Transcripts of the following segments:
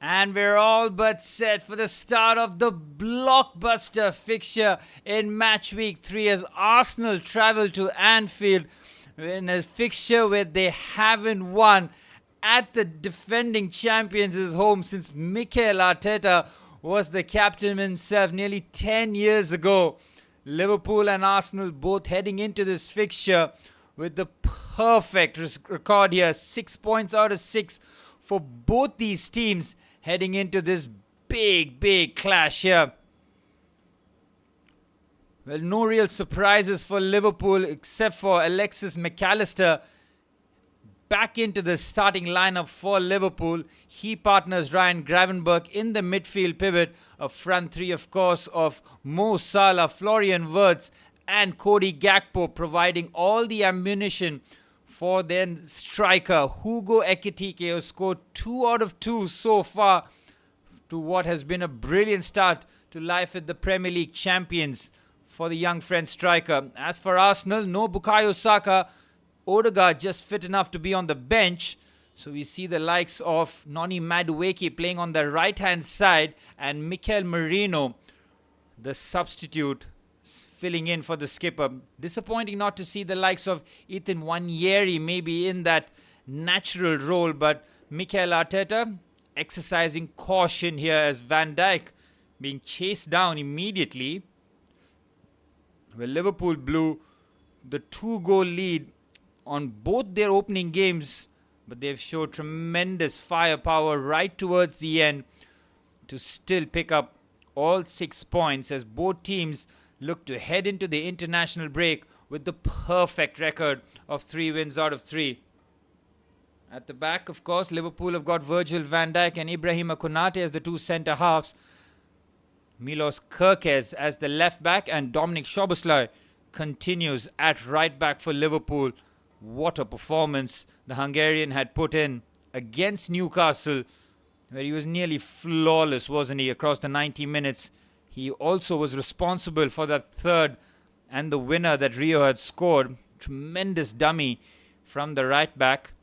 And we're all but set for the start of the blockbuster fixture in match week 3 as Arsenal travel to Anfield in a fixture where they haven't won at the defending champions' home since Mikel Arteta was the captain himself nearly 10 years ago. Liverpool and Arsenal both heading into this fixture with the perfect record here, 6 points out of 6 for both these teams heading into this big clash here. Well, no real surprises for Liverpool except for Alexis McAllister back into the starting lineup for Liverpool. He partners Ryan Gravenberch in the midfield pivot. A front three, of course, of Mo Salah, Florian Wirtz and Cody Gakpo providing all the ammunition for their striker Hugo Ekitike, who scored 2 out of 2 so far to what has been a brilliant start to life at the Premier League champions for the young French striker. As for Arsenal, no Bukayo Saka, Odegaard just fit enough to be on the bench. So we see the likes of Noni Madueke playing on the right hand side and Mikel Merino, the substitute, filling in for the skipper. Disappointing not to see the likes of Ethan Nwaneri maybe in that natural role, but Mikel Arteta exercising caution here as Van Dijk being chased down immediately. Well, Liverpool blew the 2-goal lead on both their opening games, but they've showed tremendous firepower right towards the end to still pick up all 6 points as both teams look to head into the international break with the perfect record of 3 wins out of 3. At the back, of course, Liverpool have got Virgil van Dijk and Ibrahima Konate as the 2 centre-halves. Milos Kerkez as the left-back and Dominic Szoboszlai continues at right-back for Liverpool. What a performance the Hungarian had put in against Newcastle, where he was nearly flawless, wasn't he, across the 90 minutes. He also was responsible for that third and the winner that Rio had scored. Tremendous dummy from the right back.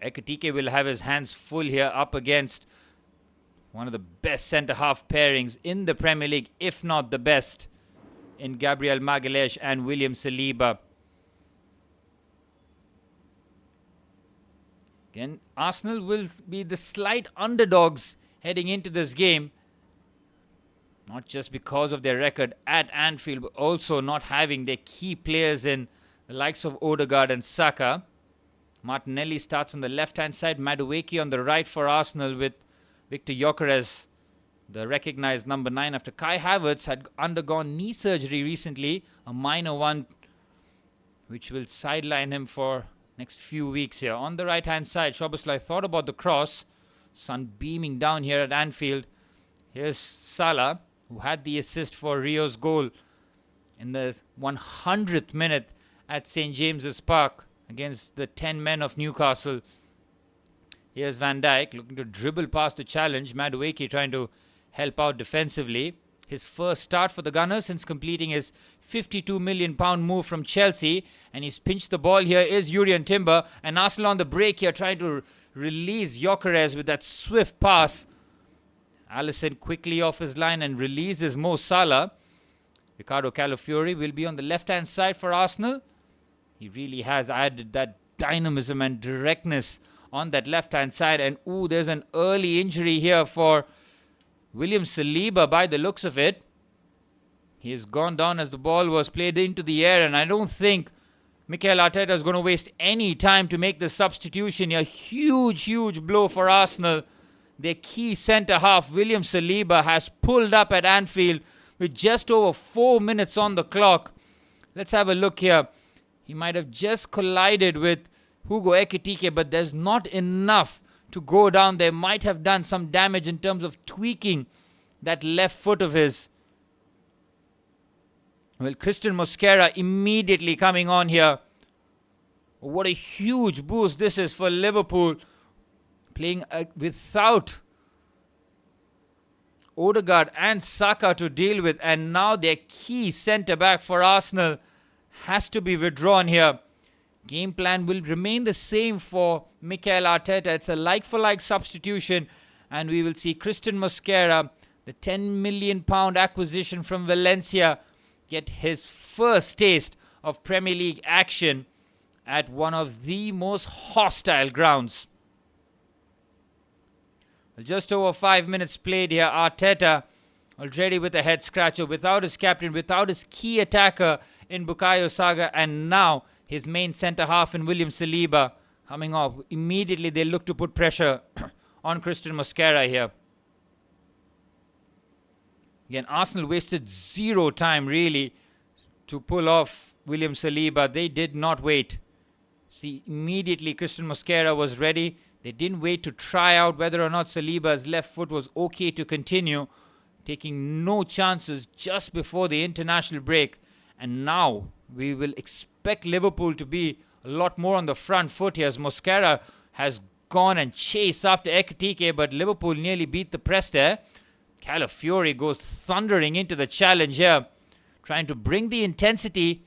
Ekitike will have his hands full here up against one of the best centre-half pairings in the Premier League, if not the best, in Gabriel Magalhaes and William Saliba. Again, Arsenal will be the slight underdogs heading into this game. Not just because of their record at Anfield, but also not having their key players in the likes of Odegaard and Saka. Martinelli starts on the left-hand side. Madueke on the right for Arsenal with Victor Gyökeres, the recognized number 9, after Kai Havertz had undergone knee surgery recently, a minor one, which will sideline him for next few weeks here. On the right-hand side, Szoboszlai thought about the cross. Sun beaming down here at Anfield. Here's Salah, who had the assist for Rio's goal in the 100th minute at St. James's Park against the 10 men of Newcastle. Here's Van Dijk looking to dribble past the challenge. Madueke trying to help out defensively. His first start for the Gunners since completing his £52 million move from Chelsea. And he's pinched the ball here is Jurrien Timber. And Arsenal on the break here trying to release Gyökeres with that swift pass. Alisson quickly off his line and releases Mo Salah. Ricardo Calafiori will be on the left-hand side for Arsenal. He really has added that dynamism and directness on that left-hand side. And there's an early injury here for William Saliba by the looks of it. He has gone down as the ball was played into the air, and I don't think Mikel Arteta is going to waste any time to make the substitution here. Huge blow for Arsenal. Their key centre-half, William Saliba, has pulled up at Anfield with just over 4 minutes on the clock. Let's have a look here. He might have just collided with Hugo Ekitike, but there's not enough to go down. They might have done some damage in terms of tweaking that left foot of his. Well, Christian Mosquera immediately coming on here. What a huge boost this is for Liverpool. Playing without Odegaard and Saka to deal with. And now their key centre-back for Arsenal has to be withdrawn here. Game plan will remain the same for Mikel Arteta. It's a like-for-like substitution, and we will see Christian Mosquera, the £10 million acquisition from Valencia, get his first taste of Premier League action at one of the most hostile grounds. Just over 5 minutes played here. Arteta already with a head scratcher, without his captain, without his key attacker in Bukayo Saka, and now his main centre-half in William Saliba coming off. Immediately they look to put pressure on Christian Mosquera here. Again, Arsenal wasted zero time really to pull off William Saliba. They did not wait. See, immediately Christian Mosquera was ready. They didn't wait to try out whether or not Saliba's left foot was okay to continue, taking no chances just before the international break. And now we will expect Liverpool to be a lot more on the front foot here, as Mosquera has gone and chased after Ekitike, but Liverpool nearly beat the press there. Calafiori goes thundering into the challenge here, trying to bring the intensity.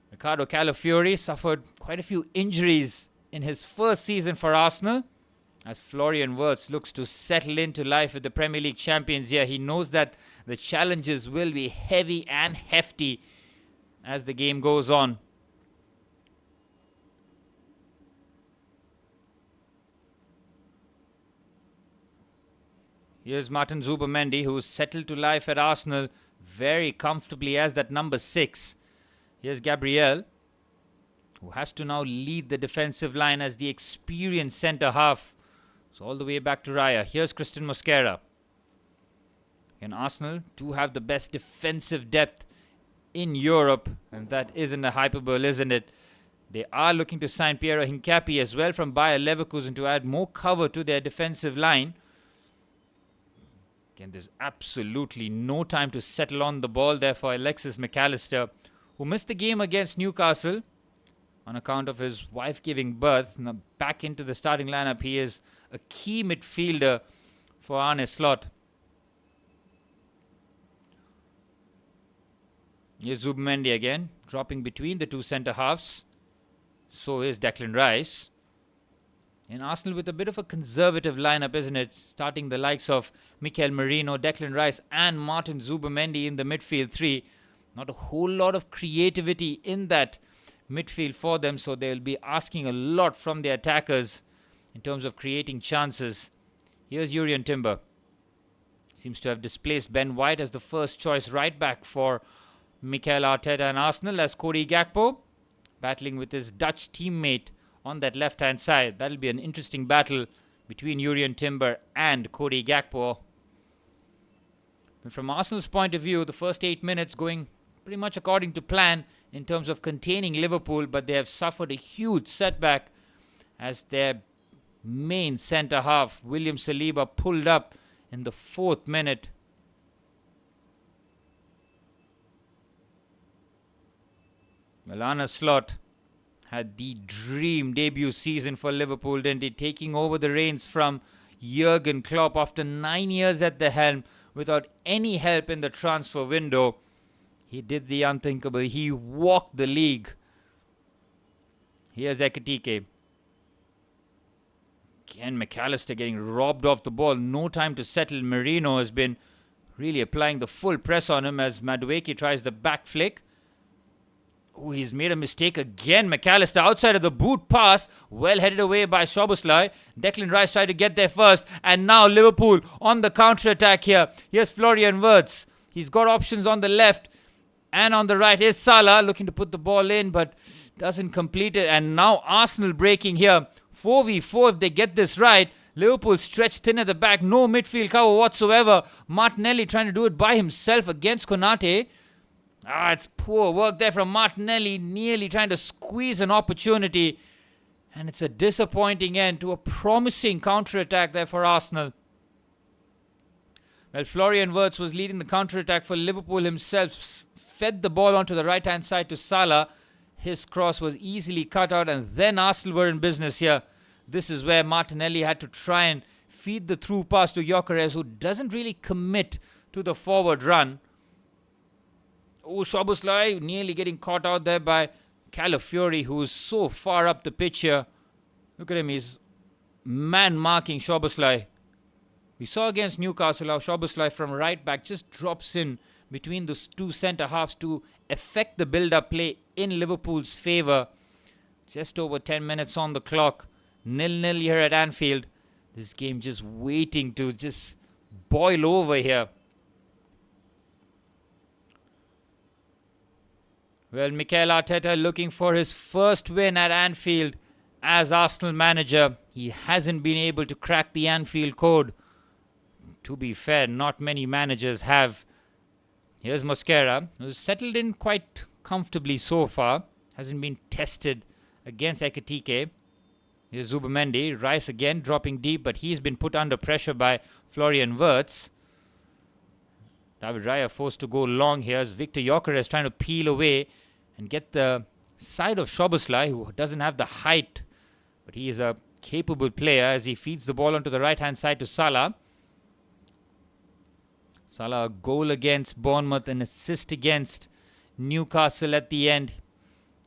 Ricardo Calafiori suffered quite a few injuries in his first season for Arsenal, as Florian Wirtz looks to settle into life with the Premier League champions here. He knows that the challenges will be heavy and hefty as the game goes on. Here's Martin Zubimendi, who's settled to life at Arsenal very comfortably as that number 6. Here's Gabriel, who has to now lead the defensive line as the experienced centre-half. So all the way back to Raya. Here's Christian Mosquera. And Arsenal do have the best defensive depth in Europe, and that isn't a hyperbole, isn't it? They are looking to sign Piero Hincapié as well from Bayer Leverkusen to add more cover to their defensive line. Again, there's absolutely no time to settle on the ball there for Alexis McAllister, who missed the game against Newcastle on account of his wife giving birth. Now back into the starting lineup. He is a key midfielder for Arne Slot. Here's Zubimendi again, dropping between the two centre-halves. So is Declan Rice. And Arsenal with a bit of a conservative lineup, isn't it? Starting the likes of Mikel Merino, Declan Rice and Martin Zubimendi in the midfield 3. Not a whole lot of creativity in that midfield for them, so they'll be asking a lot from the attackers in terms of creating chances. Here's Jurrien Timber. Seems to have displaced Ben White as the first choice right back for Mikel Arteta and Arsenal, as Cody Gakpo battling with his Dutch teammate on that left-hand side. That'll be an interesting battle between Jurrien Timber and Cody Gakpo. But from Arsenal's point of view, the first 8 minutes going pretty much according to plan in terms of containing Liverpool, but they have suffered a huge setback as their main centre-half, William Saliba, pulled up in the 4th minute. Arne Slot had the dream debut season for Liverpool, didn't he? Taking over the reins from Jurgen Klopp after 9 years at the helm without any help in the transfer window. He did the unthinkable. He walked the league. Here's Ekitike. Again, McAllister getting robbed off the ball. No time to settle. Merino has been really applying the full press on him as Madueke tries the back flick. Oh, he's made a mistake again. McAllister outside of the boot pass. Well headed away by Szoboszlai. Declan Rice tried to get there first. And now Liverpool on the counter-attack here. Here's Florian Wirtz. He's got options on the left and on the right. Here's Salah looking to put the ball in but doesn't complete it. And now Arsenal breaking here. 4v4 if they get this right. Liverpool stretched thin at the back. No midfield cover whatsoever. Martinelli trying to do it by himself against Konate. It's poor work there from Martinelli, nearly trying to squeeze an opportunity. And it's a disappointing end to a promising counter-attack there for Arsenal. Well, Florian Wirtz was leading the counter-attack for Liverpool himself. Fed the ball onto the right-hand side to Salah. His cross was easily cut out, and then Arsenal were in business here. This is where Martinelli had to try and feed the through pass to Gyökeres, who doesn't really commit to the forward run. Oh, Szoboszlai nearly getting caught out there by Calafiori, who's so far up the pitch here. Look at him, he's man-marking Szoboszlai. We saw against Newcastle how Szoboszlai from right back just drops in between those two centre-halves to affect the build-up play in Liverpool's favour. Just over 10 minutes on the clock. 0-0 here at Anfield. This game just waiting to just boil over here. Well, Mikel Arteta looking for his first win at Anfield as Arsenal manager. He hasn't been able to crack the Anfield code. To be fair, not many managers have. Here's Mosquera, who's settled in quite comfortably so far. Hasn't been tested against Ekitike. Here's Zubimendi. Rice again dropping deep, but he's been put under pressure by Florian Wirtz. David Raya forced to go long here as Victor Gyökeres trying to peel away and get the side of Szoboszlai, who doesn't have the height, but he is a capable player as he feeds the ball onto the right-hand side to Salah. Salah, a goal against Bournemouth, an assist against Newcastle at the end.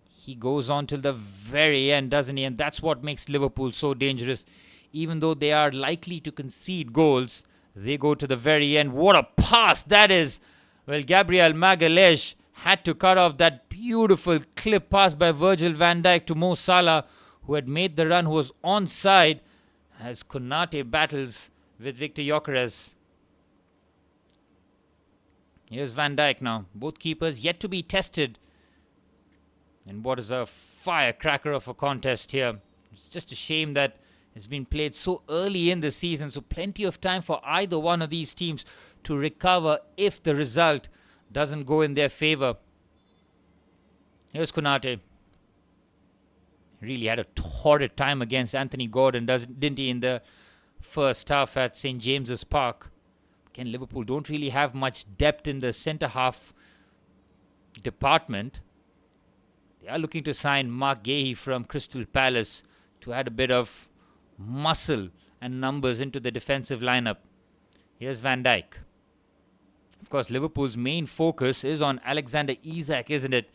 He goes on till the very end, doesn't he? And that's what makes Liverpool so dangerous. Even though they are likely to concede goals, they go to the very end. What a pass that is! Well, Gabriel Magalhaes had to cut off that beautiful clip pass by Virgil van Dijk to Mo Salah, who had made the run, who was onside, as Konate battles with Victor Gyökeres. Here's Van Dijk now. Both keepers yet to be tested. And what is a firecracker of a contest here. It's just a shame that it's been played so early in the season, so plenty of time for either one of these teams to recover if the result doesn't go in their favour. Here's Konate. Really had a torrid time against Anthony Gordon, didn't he, in the first half at St. James's Park. Again, Liverpool don't really have much depth in the centre-half department. They are looking to sign Mark Gahey from Crystal Palace to add a bit of muscle and numbers into the defensive lineup. Here's Van Dijk. Of course, Liverpool's main focus is on Alexander Isak, isn't it?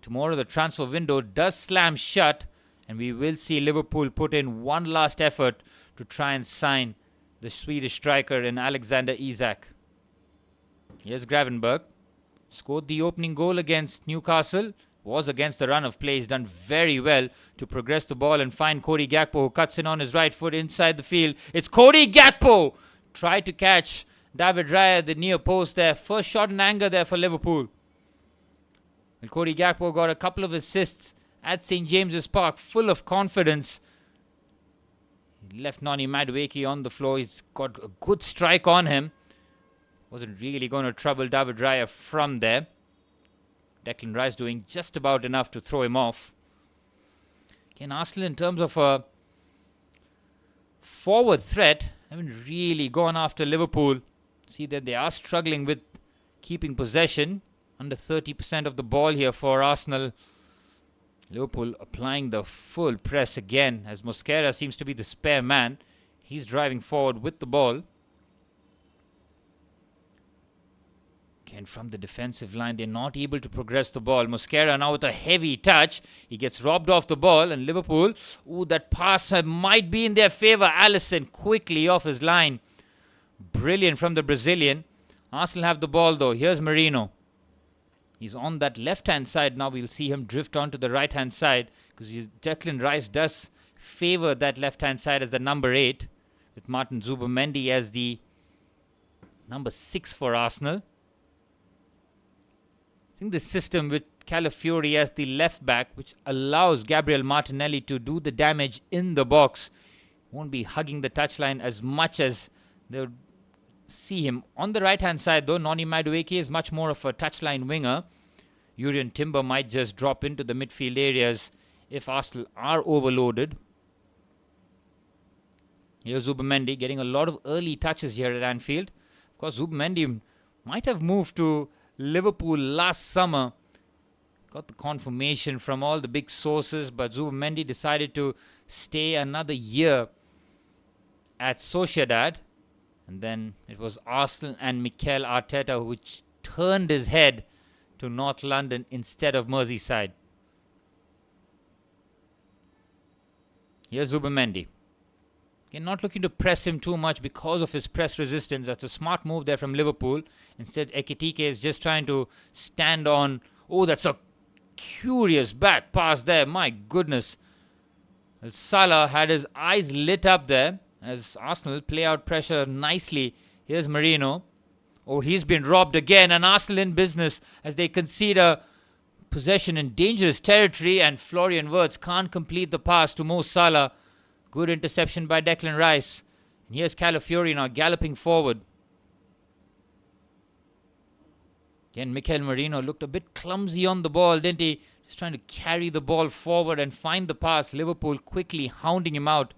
Tomorrow the transfer window does slam shut, and we will see Liverpool put in one last effort to try and sign the Swedish striker in Alexander Isak. Here's Gravenberch. Scored the opening goal against Newcastle. Was against the run of play. He's done very well to progress the ball and find Cody Gakpo, who cuts in on his right foot inside the field. It's Cody Gakpo! Tried to catch David Raya at the near post there. First shot in anger there for Liverpool. And Cody Gakpo got a couple of assists at St. James's Park, full of confidence. He left Noni Madueke on the floor. He's got a good strike on him. Wasn't really going to trouble David Raya from there. Declan Rice doing just about enough to throw him off. Again, Arsenal in terms of a forward threat haven't really gone after Liverpool. See that they are struggling with keeping possession. Under 30% of the ball here for Arsenal. Liverpool applying the full press again as Mosquera seems to be the spare man. He's driving forward with the ball. Again, from the defensive line, they're not able to progress the ball. Mosquera now with a heavy touch. He gets robbed off the ball, and Liverpool, that pass might be in their favour. Alisson quickly off his line. Brilliant from the Brazilian. Arsenal have the ball though. Here's Merino. He's on that left-hand side now. We'll see him drift onto the right-hand side because Declan Rice does favour that left-hand side as the number 8 with Martin Zubimendi as the number 6 for Arsenal. I think the system with Calafiori as the left back, which allows Gabriel Martinelli to do the damage in the box, won't be hugging the touchline as much as they'll see him. On the right-hand side, though, Noni Madueke is much more of a touchline winger. Jurriën Timber might just drop into the midfield areas if Arsenal are overloaded. Here's Zubimendi getting a lot of early touches here at Anfield. Of course, Zubimendi might have moved to Liverpool last summer. Got the confirmation from all the big sources, but Zubimendi decided to stay another year at Sociedad. And then it was Arsenal and Mikel Arteta which turned his head to North London instead of Merseyside. Here's Zubimendi. Again, not looking to press him too much because of his press resistance. That's a smart move there from Liverpool. Instead, Ekitike is just trying to stand on. Oh, that's a curious back pass there. My goodness. Salah had his eyes lit up there as Arsenal play out pressure nicely. Here's Merino. Oh, he's been robbed again, and Arsenal in business as they concede a possession in dangerous territory, and Florian Wirtz can't complete the pass to Mo Salah. Good interception by Declan Rice. And here's Calafiori now galloping forward. Again, Mikel Merino looked a bit clumsy on the ball, didn't he? Just trying to carry the ball forward and find the pass. Liverpool quickly hounding him out.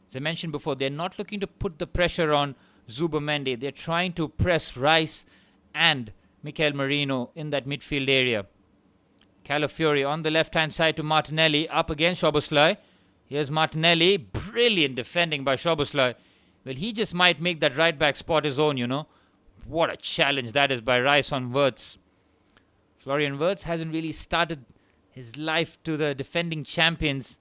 As I mentioned before, they're not looking to put the pressure on Zubimendi. They're trying to press Rice and Mikel Merino in that midfield area. Calafiori on the left-hand side to Martinelli, up against Szoboszlai. Here's Martinelli. Brilliant defending by Szoboszlai. Well, he just might make that right-back spot his own, you know. What a challenge that is by Rice on Wirtz. Florian Wirtz hasn't really started his life to the defending champions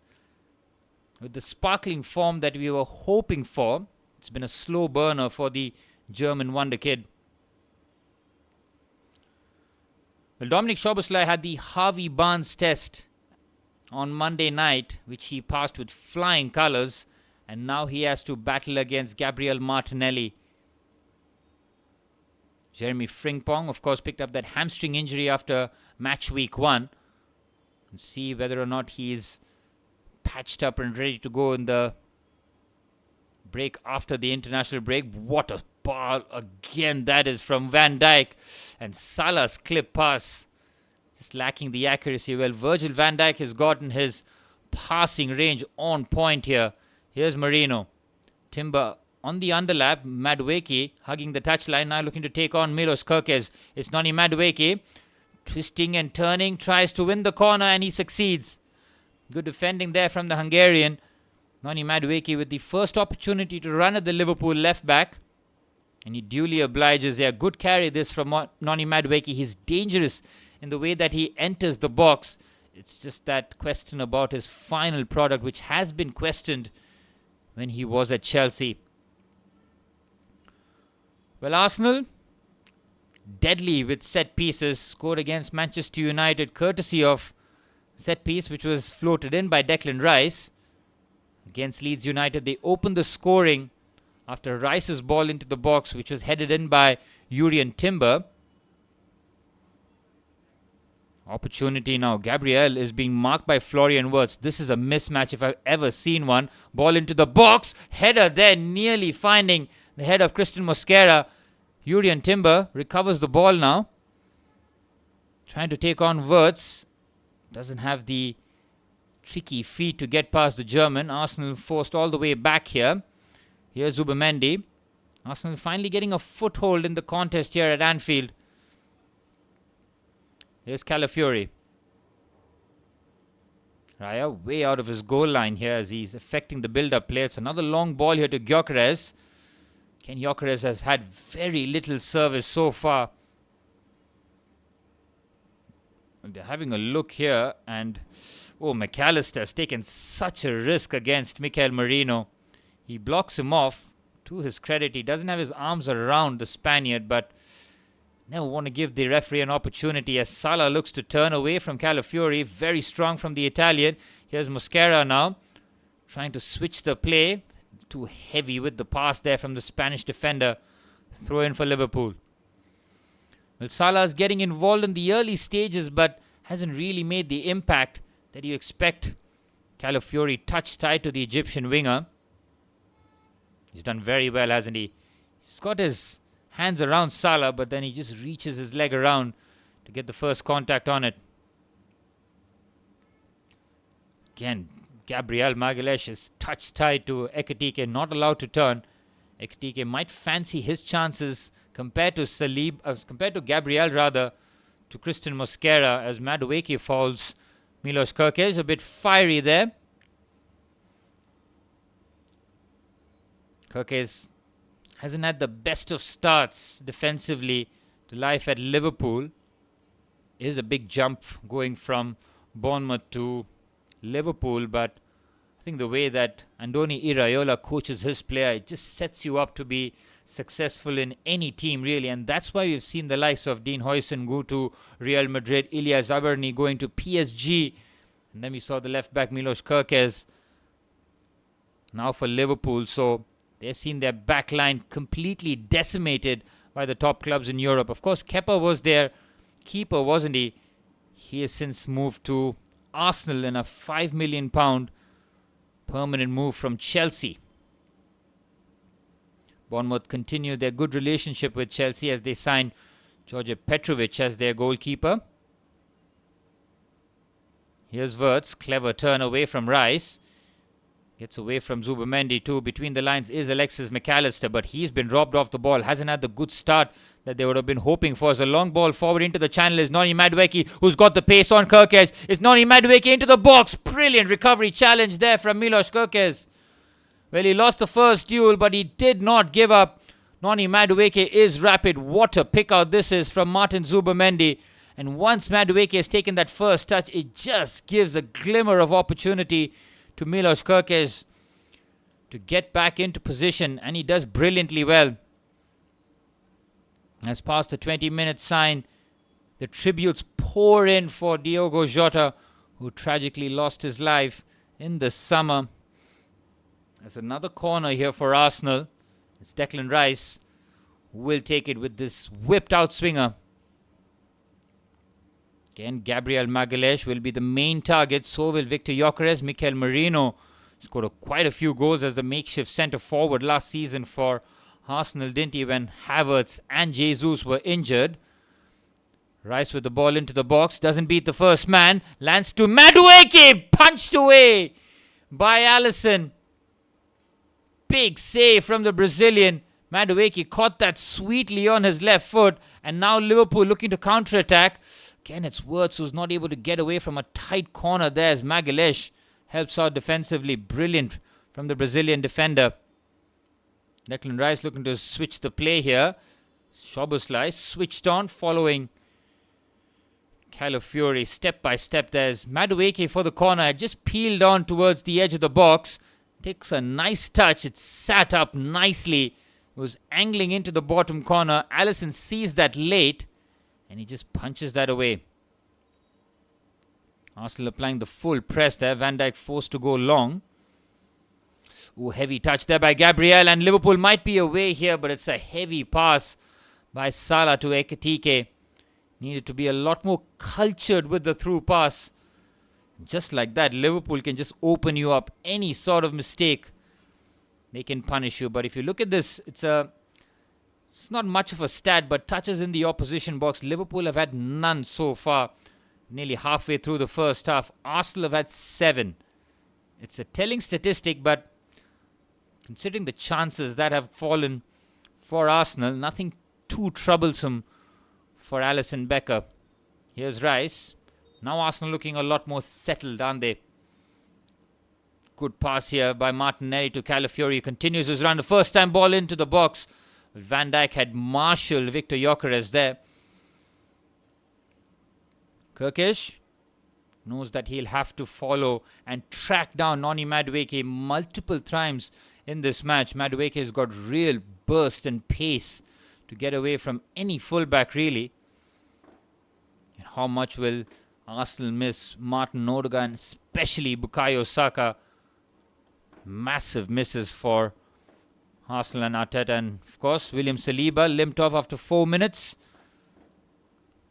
with the sparkling form that we were hoping for. It's been a slow burner for the German wonder kid. Well, Dominic Szoboszlai had the Harvey Barnes test on Monday night, which he passed with flying colours, and now he has to battle against Gabriel Martinelli. Jeremy Frimpong, of course, picked up that hamstring injury after match week 1. And see whether or not he's patched up and ready to go in the break after the international break. What a ball again that is from Van Dijk. And Salah's clip pass just lacking the accuracy. Well, Virgil van Dijk has gotten his passing range on point here. Here's Merino. Timber on the underlap. Madueke hugging the touchline, now looking to take on Milos Kerkez. It's Noni Madueke. Twisting and turning, tries to win the corner, and he succeeds. Good defending there from the Hungarian. Noni Madueke with the first opportunity to run at the Liverpool left back. And he duly obliges there. Good carry this from Noni Madueke. He's dangerous in the way that he enters the box. It's just that question about his final product, which has been questioned when he was at Chelsea. Well, Arsenal, deadly with set pieces, scored against Manchester United courtesy of set piece, which was floated in by Declan Rice. Against Leeds United, they opened the scoring after Rice's ball into the box, which was headed in by Jurrien Timber. Opportunity now. Gabriel is being marked by Florian Wirtz. This is a mismatch if I've ever seen one. Ball into the box. Header there, nearly finding the head of Christian Mosquera. Jurrien Timber recovers the ball now. Trying to take on Wirtz. Doesn't have the tricky feet to get past the German. Arsenal forced all the way back here. Here's Zubimendi. Arsenal finally getting a foothold in the contest here at Anfield. Here's Calafiori. Raya way out of his goal line here as he's affecting the build-up play. It's another long ball here to Gyökeres. Ken Gyökeres has had very little service so far. They're having a look here, and McAllister has taken such a risk against Mikel Merino. He blocks him off. To his credit, he doesn't have his arms around the Spaniard, but never want to give the referee an opportunity as Salah looks to turn away from Calafiori. Very strong from the Italian. Here's Mosquera now, trying to switch the play. Too heavy with the pass there from the Spanish defender. Throw in for Liverpool. Well, Salah is getting involved in the early stages, but hasn't really made the impact that you expect. Calafiori touch tight to the Egyptian winger. He's done very well, hasn't he? He's got his hands around Salah, but then he just reaches his leg around to get the first contact on it. Again, Gabriel Magalhaes is touch tight to Ekitike, not allowed to turn. Ekitike might fancy his chances compared to Gabriel rather, to Christian Mosquera as Madueke falls. Milos Kerkez a bit fiery there. Kerkez hasn't had the best of starts defensively to life at Liverpool. It is a big jump going from Bournemouth to Liverpool, but I think the way that Andoni Iraola coaches his player, it just sets you up to be successful in any team, really. And that's why we've seen the likes of Dean Huijsen go to Real Madrid, Ilya Zabarny going to PSG. And then we saw the left-back Milos Kerkez now for Liverpool. So they've seen their back line completely decimated by the top clubs in Europe. Of course, Kepa was their keeper, wasn't he? He has since moved to Arsenal in a £5 million permanent move from Chelsea. Bournemouth continue their good relationship with Chelsea as they sign George Petrovic as their goalkeeper. Here's Wirtz, clever turn away from Rice. Gets away from Zubimendi too. Between the lines is Alexis McAllister, but he's been robbed off the ball. Hasn't had the good start that they would have been hoping for. As a long ball forward into the channel is Noni Madueke, who's got the pace on Kerkez. It's Noni Madueke into the box. Brilliant recovery challenge there from Milos Kerkez. Well, he lost the first duel, but he did not give up. Noni Madueke is rapid. What a pick out this is from Martin Zubimendi. And once Madueke has taken that first touch, it just gives a glimmer of opportunity to Milos Kerkez to get back into position, and he does brilliantly well. As past the 20-minute sign, the tributes pour in for Diogo Jota, who tragically lost his life in the summer. There's another corner here for Arsenal. It's Declan Rice who will take it with this whipped out swinger. Again, Gabriel Magalhaes will be the main target. So will Victor Gyökeres. Mikel Merino scored quite a few goals as the makeshift centre forward last season for Arsenal, didn't he, when Havertz and Jesus were injured. Rice with the ball into the box. Doesn't beat the first man. Lands to Madueke. Punched away by Alisson. Big save from the Brazilian. Madueke caught that sweetly on his left foot. And now Liverpool looking to counter-attack. Again, it's Wirtz who's not able to get away from a tight corner there as Magalhaes helps out defensively. Brilliant from the Brazilian defender. Declan Rice looking to switch the play here. Szoboszlai switched on following Calafiori step by step. There's Madueke for the corner. It just peeled on towards the edge of the box. Takes a nice touch. It sat up nicely. It was angling into the bottom corner. Alisson sees that late and he just punches that away. Arsenal applying the full press there. Van Dijk forced to go long. Ooh, heavy touch there by Gabriel, and Liverpool might be away here, but it's a heavy pass by Salah to Ekitike. Needed to be a lot more cultured with the through pass. Just like that, Liverpool can just open you up. Any sort of mistake, they can punish you. But if you look at this, it's not much of a stat, but touches in the opposition box. Liverpool have had none so far. Nearly halfway through the first half. Arsenal have had 7. It's a telling statistic, but considering the chances that have fallen for Arsenal, nothing too troublesome for Alisson Becker. Here's Rice. Now Arsenal looking a lot more settled, aren't they? Good pass here by Martinelli to Calafiori. He continues his run. The first time ball into the box. Van Dijk had marshaled Victor Gyökeres there. Kerkez knows that he'll have to follow and track down Noni Madueke multiple times in this match. Madueke has got real burst and pace to get away from any fullback, really. And how much will Arsenal miss Martin Odegaard and especially Bukayo Saka? Massive misses for Arsenal and Arteta. And of course, William Saliba limped off after 4 minutes.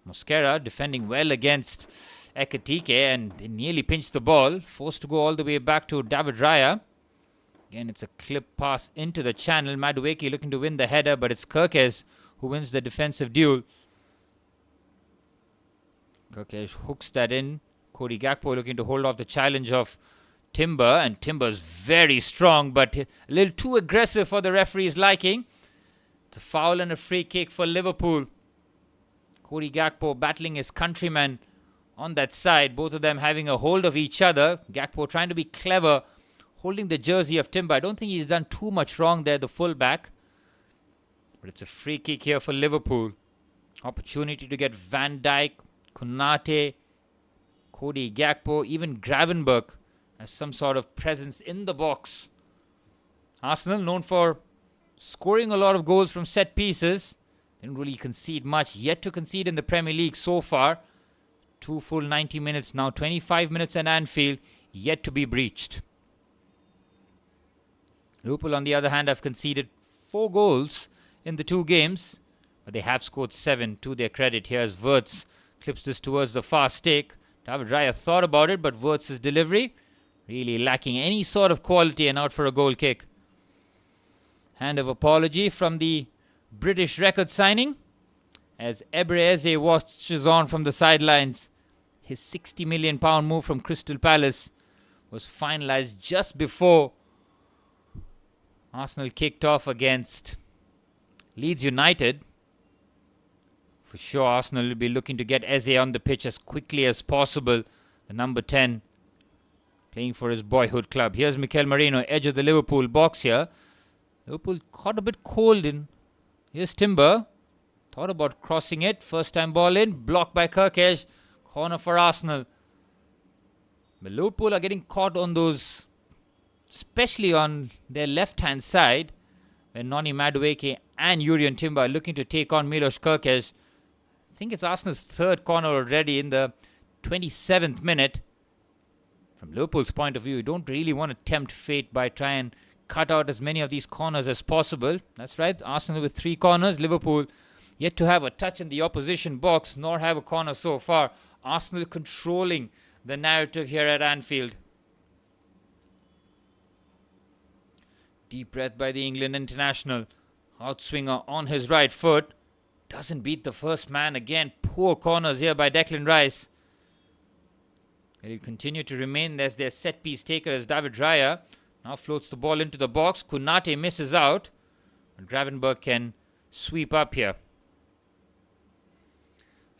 Mosquera defending well against Ekitike, and they nearly pinched the ball. Forced to go all the way back to David Raya. Again, it's a clip pass into the channel. Madueke looking to win the header, but it's Kerkez who wins the defensive duel. Kerkez hooks that in. Cody Gakpo looking to hold off the challenge of Timber, and Timber's very strong, but a little too aggressive for the referee's liking. It's a foul and a free kick for Liverpool. Cody Gakpo battling his countryman on that side. Both of them having a hold of each other. Gakpo trying to be clever, holding the jersey of Timber. I don't think he's done too much wrong there, the fullback. But it's a free kick here for Liverpool. Opportunity to get Van Dijk, Konate, Cody Gakpo, even Gravenberch as some sort of presence in the box. Arsenal, known for scoring a lot of goals from set pieces, didn't really concede much. Yet to concede in the Premier League so far. 2 full 90 minutes now. 25 minutes at Anfield, yet to be breached. Liverpool, on the other hand, have conceded 4 goals in the 2 games, but they have scored 7 to their credit. Here's Wirtz, clips this towards the far stake. David Raya thought about it, but Wirtz's delivery really lacking any sort of quality and out for a goal kick. Hand of apology from the British record signing as Ebreze watches on from the sidelines. His £60 million move from Crystal Palace was finalised just before Arsenal kicked off against Leeds United. For sure, Arsenal will be looking to get Eze on the pitch as quickly as possible. The number 10 playing for his boyhood club. Here's Mikel Merino, edge of the Liverpool box here. Liverpool caught a bit cold in. Here's Timber. Thought about crossing it. First time ball in. Blocked by Kirkesh. Corner for Arsenal. But Liverpool are getting caught on those, especially on their left-hand side, when Noni Madueke and Jurriën Timber are looking to take on Milos Kerkez. I think it's Arsenal's 3rd corner already in the 27th minute. From Liverpool's point of view, you don't really want to tempt fate by trying to cut out as many of these corners as possible. That's right, Arsenal with 3 corners. Liverpool yet to have a touch in the opposition box, nor have a corner so far. Arsenal controlling the narrative here at Anfield. Deep breath by the England international. Outswinger on his right foot. Doesn't beat the first man again. Poor corners here by Declan Rice. He'll continue to remain as their set piece taker as David Raya. Now floats the ball into the box. Kunate misses out. But Gravenberch can sweep up here.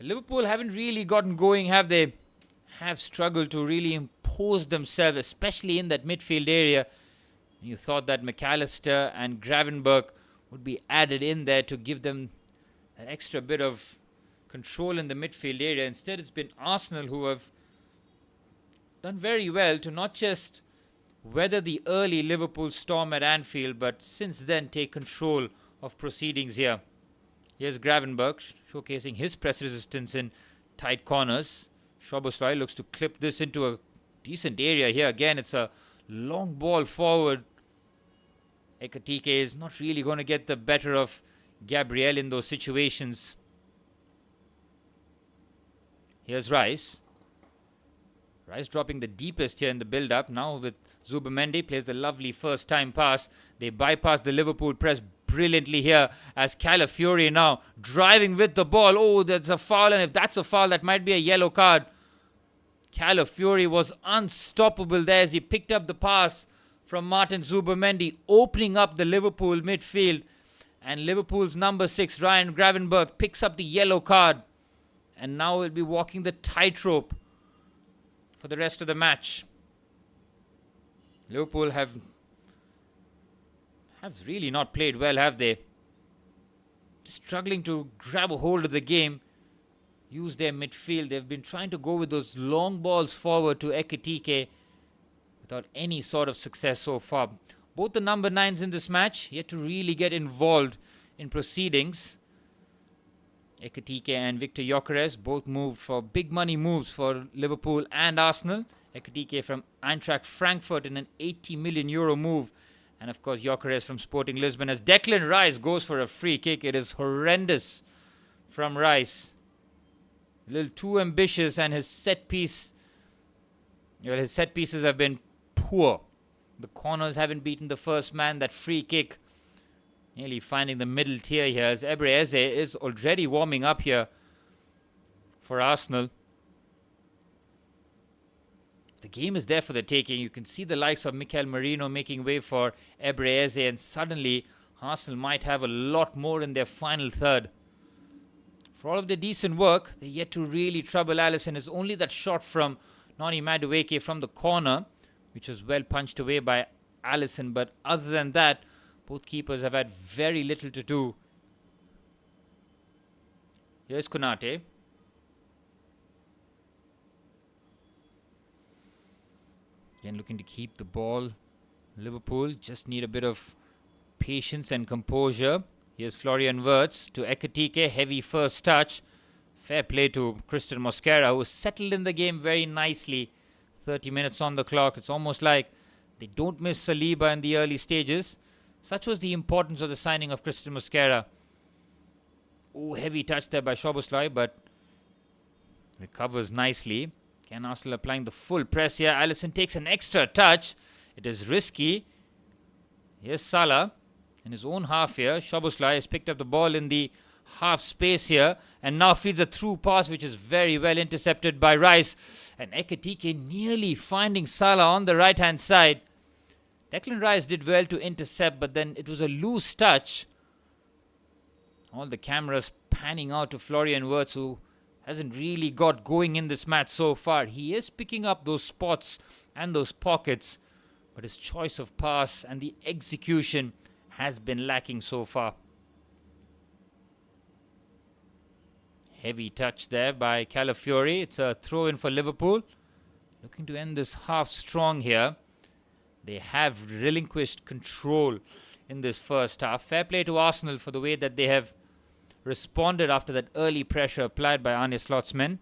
Liverpool haven't really gotten going, have they? Have struggled to really impose themselves, especially in that midfield area. You thought that McAllister and Gravenberch would be added in there to give them that extra bit of control in the midfield area. Instead, it's been Arsenal who have done very well to not just weather the early Liverpool storm at Anfield, but since then take control of proceedings here. Here's Gravenberch showcasing his press resistance in tight corners. Szoboszlai looks to clip this into a decent area here. Again, it's a long ball forward. Ekatike is not really going to get the better of Gabriel in those situations. Here's Rice. Rice dropping the deepest here in the build-up. Now with Zubimendi, plays the lovely first-time pass. They bypass the Liverpool press brilliantly here as Calafiori now driving with the ball. Oh, that's a foul, and if that's a foul, that might be a yellow card. Calafiori was unstoppable there as he picked up the pass from Martin Zubimendi, opening up the Liverpool midfield. And Liverpool's number 6, Ryan Gravenberch, picks up the yellow card. And now will be walking the tightrope for the rest of the match. Liverpool have really not played well, have they? Just struggling to grab a hold of the game, use their midfield. They've been trying to go with those long balls forward to Ekatike without any sort of success so far. Both the number 9s in this match yet to really get involved in proceedings. Ekatike and Victor Gyökeres both moved for big money moves for Liverpool and Arsenal. Ekatike from Eintracht Frankfurt in an €80 million move. And of course Gyökeres from Sporting Lisbon as Declan Rice goes for a free kick. It is horrendous from Rice. A little too ambitious, and his set pieces have been poor. The corners haven't beaten the first man. That free kick nearly finding the middle tier here as Ebreze is already warming up here for Arsenal. The game is there for the taking. You can see the likes of Mikel Merino making way for Ebreze, and suddenly Arsenal might have a lot more in their final third. For all of the decent work, they're yet to really trouble Alisson. It's only that shot from Noni Madueke from the corner, which was well punched away by Alisson. But other than that, both keepers have had very little to do. Here's Konate. Again, looking to keep the ball. Liverpool just need a bit of patience and composure. Here's Florian Wirtz to Ekitike. Heavy first touch. Fair play to Christian Mosquera, who settled in the game very nicely. 30 minutes on the clock. It's almost like they don't miss Saliba in the early stages. Such was the importance of the signing of Christian Mosquera. Oh, heavy touch there by Szoboszlai, but recovers nicely. Again, Arsenal applying the full press here. Alisson takes an extra touch. It is risky. Here's Salah in his own half here. Szoboszlai has picked up the ball in the half space here and now feeds a through pass, which is very well intercepted by Rice. And Ekitike nearly finding Salah on the right hand side. Declan Rice did well to intercept, but then it was a loose touch. All the cameras panning out to Florian Wirtz, who hasn't really got going in this match so far. He is picking up those spots and those pockets, but his choice of pass and the execution has been lacking so far. Heavy touch there by Calafiori. It's a throw-in for Liverpool. Looking to end this half strong here. They have relinquished control in this first half. Fair play to Arsenal for the way that they have responded after that early pressure applied by Arne Slot's men.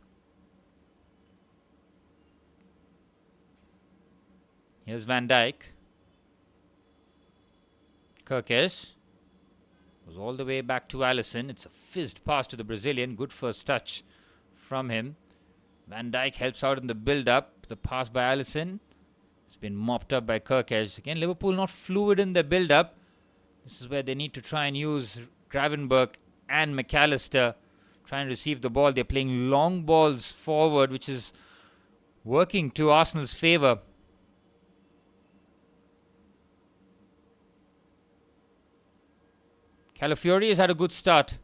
Here's Van Dijk. Kirkes goes all the way back to Alisson. It's a fizzed pass to the Brazilian. Good first touch from him. Van Dijk helps out in the build-up. The pass by Alisson has been mopped up by Kirkes. Again, Liverpool not fluid in their build-up. This is where they need to try and use Gravenberch and McAllister. Try and receive the ball. They're playing long balls forward, which is working to Arsenal's favour. Calafiori has had a good start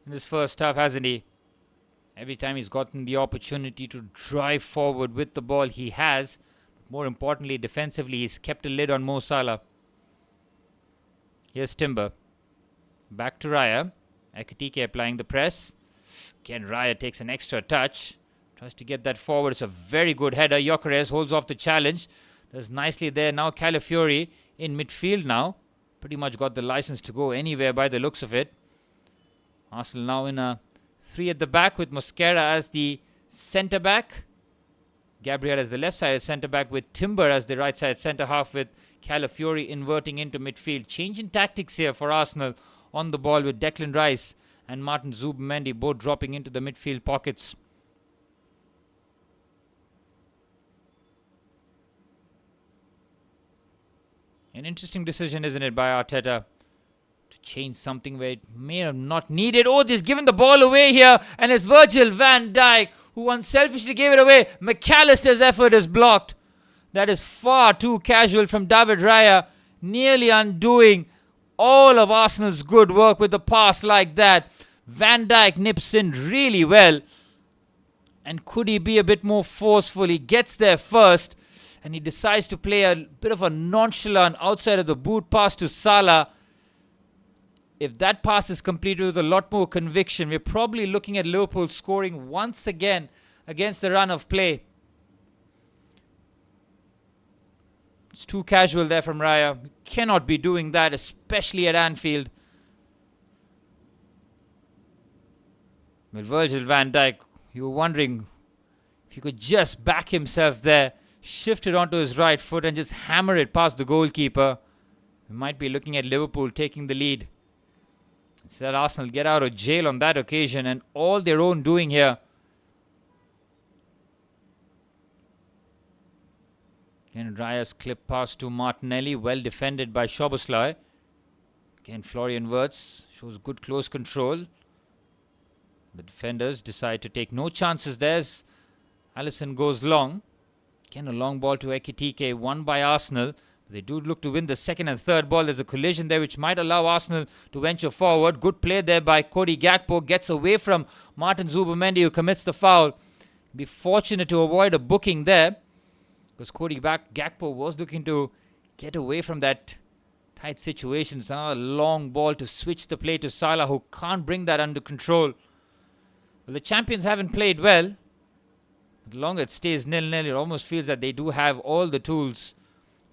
in this first half, hasn't he? Every time he's gotten the opportunity to drive forward with the ball, he has. More importantly, defensively, he's kept a lid on Mo Salah. Here's Timber. Back to Raya. Ekitike applying the press. Again, Raya takes an extra touch. Tries to get that forward. It's a very good header. Gyökeres holds off the challenge. Does nicely there. Now Calafiori in midfield now. Pretty much got the license to go anywhere by the looks of it. Arsenal now in a 3 at the back with Mosquera as the centre-back. Gabriel as the left-sided centre-back with Timber as the right-side centre-half with Calafiori inverting into midfield. Change in tactics here for Arsenal on the ball with Declan Rice and Martin Zubimendi both dropping into the midfield pockets. An interesting decision, isn't it, by Arteta to change something where it may have not needed. Oh, they've given the ball away here, and it's Virgil van Dijk who unselfishly gave it away. McAllister's effort is blocked. That is far too casual from David Raya, nearly undoing all of Arsenal's good work with a pass like that. Van Dijk nips in really well. And could he be a bit more forceful? He gets there first. And he decides to play a bit of a nonchalant outside of the boot pass to Salah. If that pass is completed with a lot more conviction, we're probably looking at Liverpool scoring once again against the run of play. It's too casual there from Raya. You cannot be doing that, especially at Anfield. Well, Virgil van Dijk, you were wondering if he could just back himself there. Shift it onto his right foot and just hammer it past the goalkeeper. We might be looking at Liverpool taking the lead. Instead, Arsenal get out of jail on that occasion and all their own doing here. Again, Raya's clip pass to Martinelli, well defended by Szoboszlai. Again, Florian Wirtz shows good close control. The defenders decide to take no chances there as Alisson goes long. Again, a long ball to Ekitike, won by Arsenal. They do look to win the second and third ball. There's a collision there which might allow Arsenal to venture forward. Good play there by Cody Gakpo. Gets away from Martin Zubimendi, who commits the foul. Be fortunate to avoid a booking there, because Cody Gakpo was looking to get away from that tight situation. It's another long ball to switch the play to Salah, who can't bring that under control. Well, the champions haven't played well. The longer it stays 0-0, it almost feels that they do have all the tools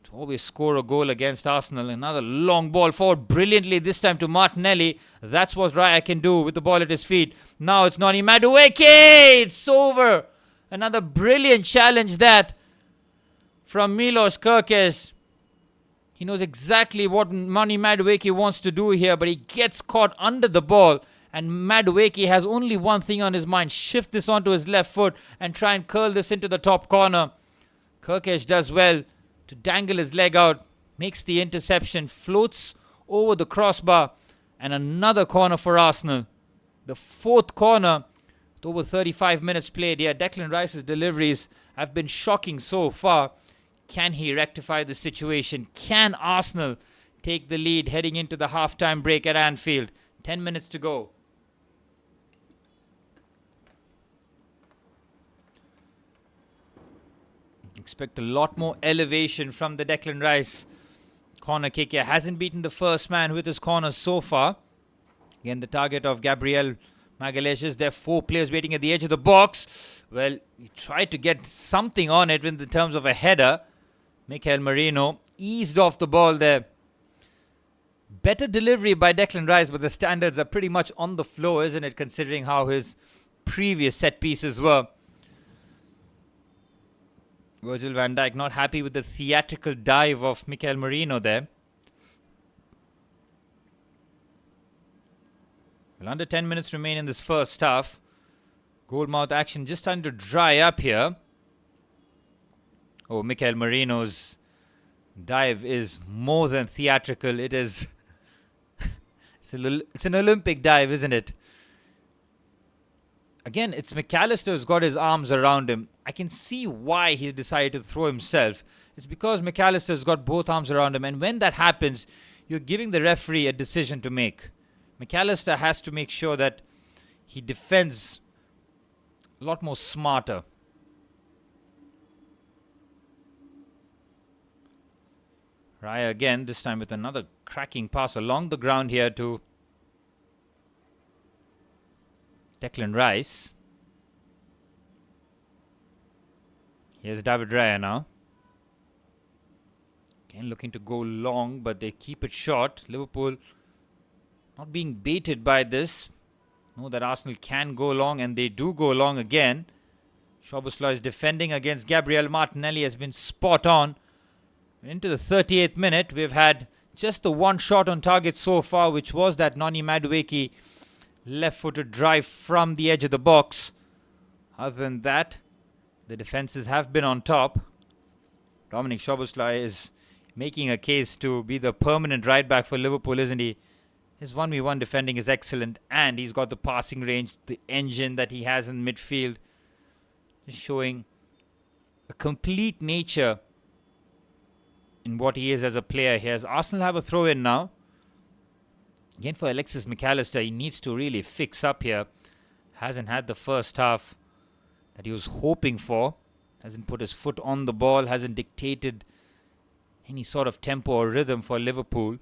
to always score a goal against Arsenal. Another long ball forward brilliantly, this time to Martinelli. That's what Raya can do with the ball at his feet. Now it's Noni Madueke. It's over. Another brilliant challenge that from Milos Kerkez. He knows exactly what Noni Madueke wants to do here, but he gets caught under the ball. And Madueke has only one thing on his mind. Shift this onto his left foot and try and curl this into the top corner. Kerkez does well to dangle his leg out. Makes the interception. Floats over the crossbar. And another corner for Arsenal. The fourth corner with over 35 minutes played. Yeah, Declan Rice's deliveries have been shocking so far. Can he rectify the situation? Can Arsenal take the lead heading into the half-time break at Anfield? 10 minutes to go. Expect a lot more elevation from the Declan Rice corner kick here. Hasn't beaten the first man with his corners so far. Again, the target of Gabriel Magalhaes. There are 4 players waiting at the edge of the box. Well, he tried to get something on it in the terms of a header. Mikel Merino eased off the ball there. Better delivery by Declan Rice, but the standards are pretty much on the floor, isn't it, considering how his previous set pieces were. Virgil van Dijk not happy with the theatrical dive of Mikel Merino there. Well, under 10 minutes remain in this first half. Goalmouth action just starting to dry up here. Oh, Mikel Merino's dive is more than theatrical. It is... it's an Olympic dive, isn't it? Again, it's McAllister who's got his arms around him. I can see why he decided to throw himself. It's because McAllister's got both arms around him. And when that happens, you're giving the referee a decision to make. McAllister has to make sure that he defends a lot more smarter. Raya again, this time with another cracking pass along the ground here to Declan Rice. Here's David Raya now. Again looking to go long, but they keep it short. Liverpool not being baited by this. Know that Arsenal can go long, and they do go long again. Szoboszlai is defending against Gabriel Martinelli, has been spot on. Into the 38th minute, we've had just the one shot on target so far, which was that Noni Madueke left-footed drive from the edge of the box. Other than that, the defenses have been on top. Dominic Szoboszlai is making a case to be the permanent right back for Liverpool, isn't he? His 1v1 defending is excellent, and he's got the passing range, the engine that he has in midfield. Just showing a complete nature in what he is as a player here. As Arsenal have a throw in now. Again for Alexis McAllister, he needs to really fix up here. Hasn't had the first half that he was hoping for. Hasn't put his foot on the ball. Hasn't dictated any sort of tempo or rhythm for Liverpool.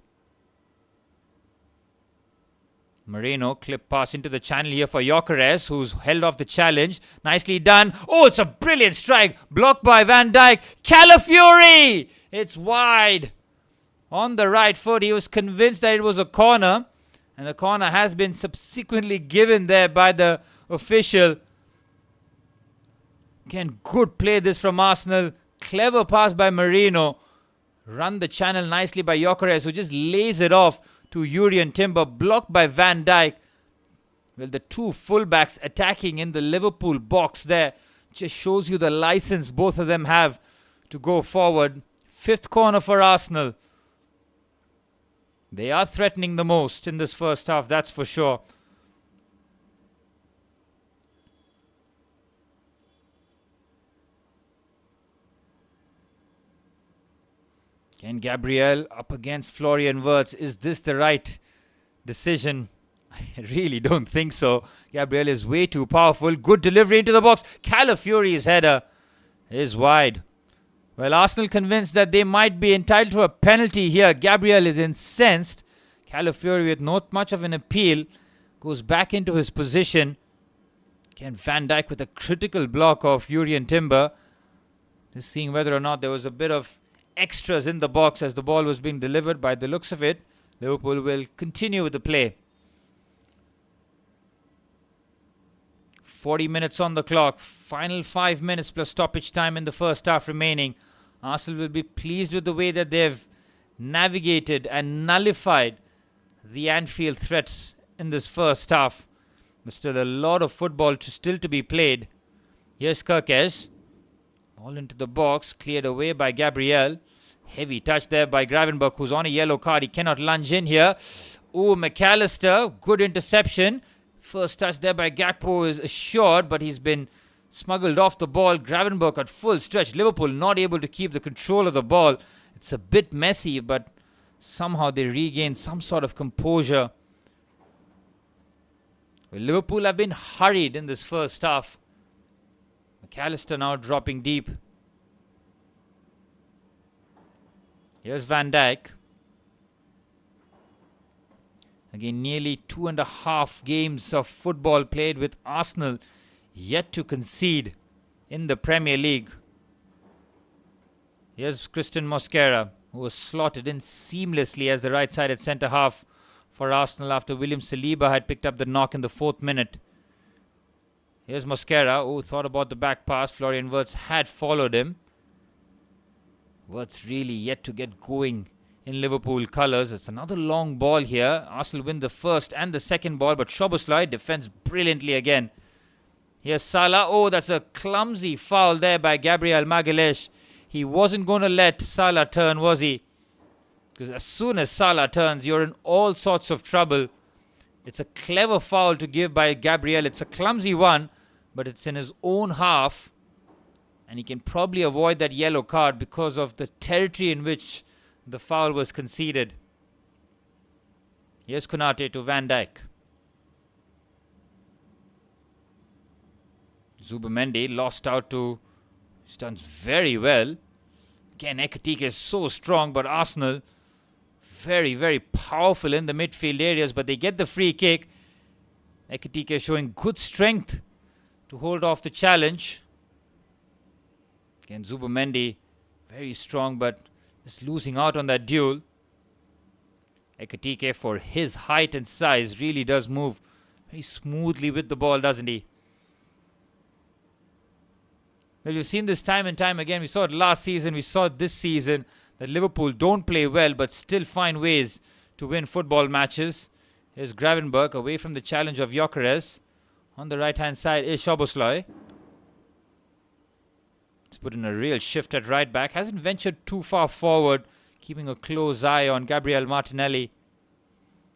Moreno, clip pass into the channel here for Gyökeres, who's held off the challenge. Nicely done. Oh, it's a brilliant strike. Blocked by Van Dijk. Calafiori! It's wide. On the right foot, he was convinced that it was a corner. And the corner has been subsequently given there by the official. Again, good play this from Arsenal. Clever pass by Moreno. Run the channel nicely by Gyökeres, who just lays it off to Jurrien Timber, blocked by Van Dijk. Well, the two fullbacks attacking in the Liverpool box there just shows you the license both of them have to go forward. Fifth corner for Arsenal. They are threatening the most in this first half, that's for sure. Again, Gabriel up against Florian Wirtz. Is this the right decision? I really don't think so. Gabriel is way too powerful. Good delivery into the box. Calafiori's header is wide. Well, Arsenal convinced that they might be entitled to a penalty here. Gabriel is incensed. Calafiori, with not much of an appeal, goes back into his position. Again, Van Dijk with a critical block of Urian Timber. Just seeing whether or not there was a bit of extras in the box as the ball was being delivered. By the looks of it, Liverpool will continue with the play. 40 minutes on the clock. Final 5 minutes plus stoppage time in the first half remaining. Arsenal will be pleased with the way that they've navigated and nullified the Anfield threats in this first half. But still a lot of football still to be played. Here's Kirkes. Ball into the box, cleared away by Gabriel. Heavy touch there by Gravenberch, who's on a yellow card. He cannot lunge in here. Oh, McAllister, good interception. First touch there by Gakpo is assured, but he's been smuggled off the ball. Gravenberch at full stretch. Liverpool not able to keep the control of the ball. It's a bit messy, but somehow they regain some sort of composure. Well, Liverpool have been hurried in this first half. McAllister now dropping deep. Here's Van Dijk. Again, nearly 2.5 games of football played with Arsenal yet to concede in the Premier League. Here's Christian Mosquera, who was slotted in seamlessly as the right-sided centre-half for Arsenal after William Saliba had picked up the knock in the 4th minute. Here's Mosquera, who thought about the back pass. Florian Wirtz had followed him. Wirtz really yet to get going in Liverpool colours. It's another long ball here. Arsenal win the first and the second ball, but Szoboszlai defends brilliantly again. Here's Salah. Oh, that's a clumsy foul there by Gabriel Magalhaes. He wasn't going to let Salah turn, was he? Because as soon as Salah turns, you're in all sorts of trouble. It's a clever foul to give by Gabriel. It's a clumsy one, but it's in his own half. And he can probably avoid that yellow card because of the territory in which the foul was conceded. Here's Konate to Van Dijk. Zubimendi lost out to... He's done very well. Again, Ekitike is so strong, but Arsenal very, very powerful in the midfield areas, but they get the free kick. Ekitike showing good strength to hold off the challenge. Again, Zubimendi very strong, but just losing out on that duel. Ekitike, for his height and size, really does move very smoothly with the ball, doesn't he? Well, we've seen this time and time again. We saw it last season. We saw it this season. That Liverpool don't play well but still find ways to win football matches. Here's Gravenberch away from the challenge of Gyökeres. On the right-hand side is Szoboszlai. He's put in a real shift at right back. Hasn't ventured too far forward. Keeping a close eye on Gabriel Martinelli.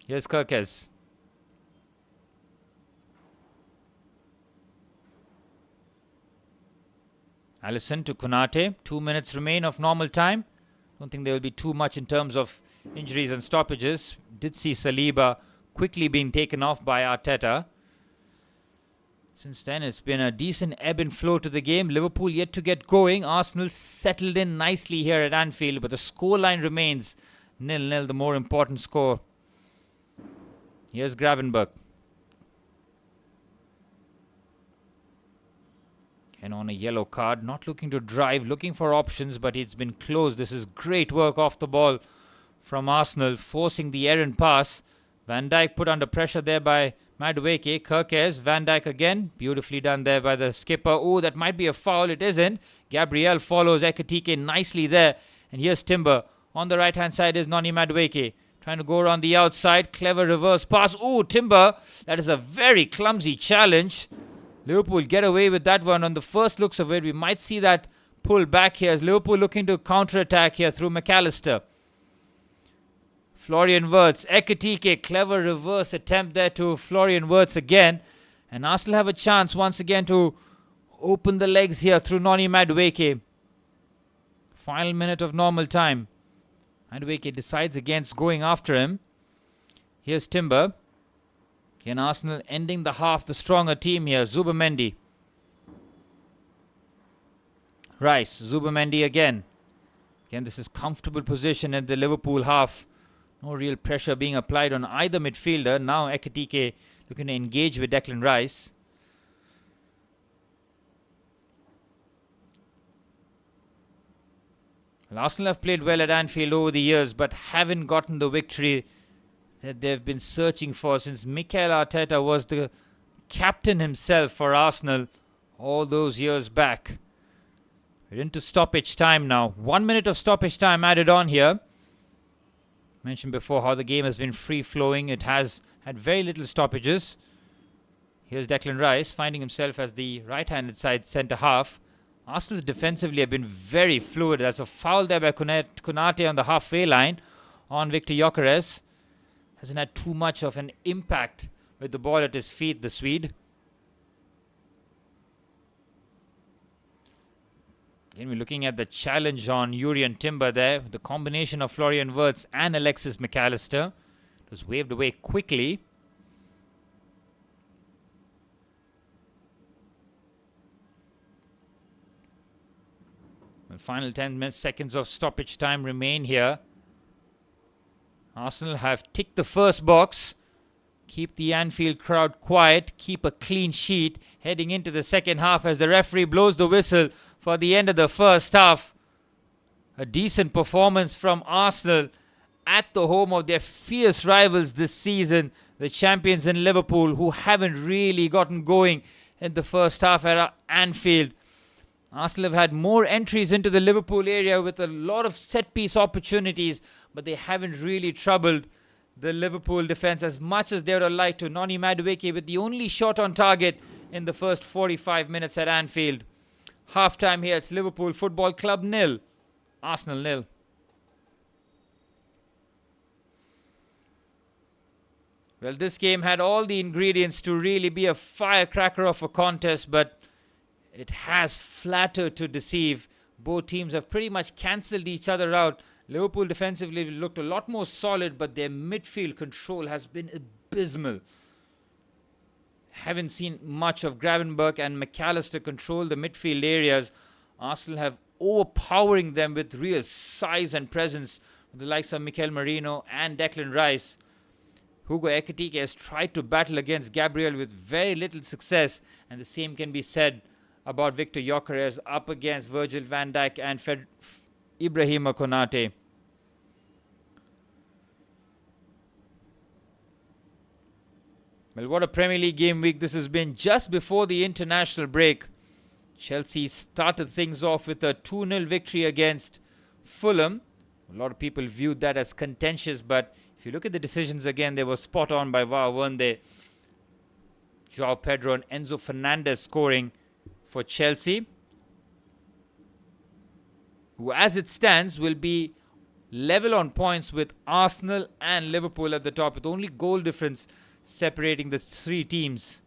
Here's Kirkes. Alisson to Konate. 2 minutes remain of normal time. Don't think there will be too much in terms of injuries and stoppages. Did see Saliba quickly being taken off by Arteta. Since then, it's been a decent ebb and flow to the game. Liverpool yet to get going. Arsenal settled in nicely here at Anfield, but the scoreline remains 0-0, the more important score. Here's Gravenberch. And on a yellow card, not looking to drive, looking for options, but it's been closed. This is great work off the ball from Arsenal, forcing the errant pass. Van Dijk put under pressure there by Madueke. Kirkes, Van Dijk again. Beautifully done there by the skipper. Oh, that might be a foul. It isn't. Gabriel follows Ekitike nicely there. And here's Timber. On the right-hand side is Noni Madueke. Trying to go around the outside. Clever reverse pass. Oh, Timber. That is a very clumsy challenge. Liverpool get away with that one. On the first looks of it, we might see that pull back here as Liverpool looking to counter-attack here through McAllister. Florian Wirtz, Ekitike, clever reverse attempt there to Florian Wirtz again. And Arsenal have a chance once again to open the legs here through Noni Madueke. Final minute of normal time. Madueke decides against going after him. Here's Timber. Again, Arsenal ending the half, the stronger team here. Zubimendi. Rice, Zubimendi again. Again, this is comfortable position in the Liverpool half. No real pressure being applied on either midfielder. Now Ekitike looking to engage with Declan Rice. Well, Arsenal have played well at Anfield over the years, but haven't gotten the victory that they've been searching for since Mikel Arteta was the captain himself for Arsenal all those years back. We're into stoppage time now. 1 minute of stoppage time added on here. Mentioned before how the game has been free-flowing. It has had very little stoppages. Here's Declan Rice finding himself as the right-handed side centre-half. Arsenal defensively have been very fluid. There's a foul there by Konate on the halfway line on Victor Gyökeres. Hasn't had too much of an impact with the ball at his feet, the Swede. Again, we're looking at the challenge on Jurrien Timber there. The combination of Florian Wirtz and Alexis McAllister. It was waved away quickly. The final 10 seconds of stoppage time remain here. Arsenal have ticked the first box. Keep the Anfield crowd quiet. Keep a clean sheet. Heading into the second half as the referee blows the whistle for the end of the first half. A decent performance from Arsenal at the home of their fierce rivals this season, the champions in Liverpool, who haven't really gotten going in the first half at Anfield. Arsenal have had more entries into the Liverpool area with a lot of set-piece opportunities, but they haven't really troubled the Liverpool defence as much as they would have liked to. Noni Madueke with the only shot on target in the first 45 minutes at Anfield. Half-time here, it's Liverpool Football Club 0, Arsenal 0. Well, this game had all the ingredients to really be a firecracker of a contest, but it has flattered to deceive. Both teams have pretty much cancelled each other out. Liverpool defensively looked a lot more solid, but their midfield control has been abysmal. Haven't seen much of Gravenberch and McAllister control the midfield areas. Arsenal have overpowering them with real size and presence, with the likes of Mikel Merino and Declan Rice. Hugo Ekitike has tried to battle against Gabriel with very little success, and the same can be said about Victor Gyökeres up against Virgil van Dijk and Ibrahima Konate. Well, what a Premier League game week this has been. Just before the international break, Chelsea started things off with a 2-0 victory against Fulham. A lot of people viewed that as contentious, but if you look at the decisions again, they were spot on by VAR, weren't they? João Pedro and Enzo Fernandez scoring for Chelsea, who as it stands will be level on points with Arsenal and Liverpool at the top, with only goal difference separating the three teams.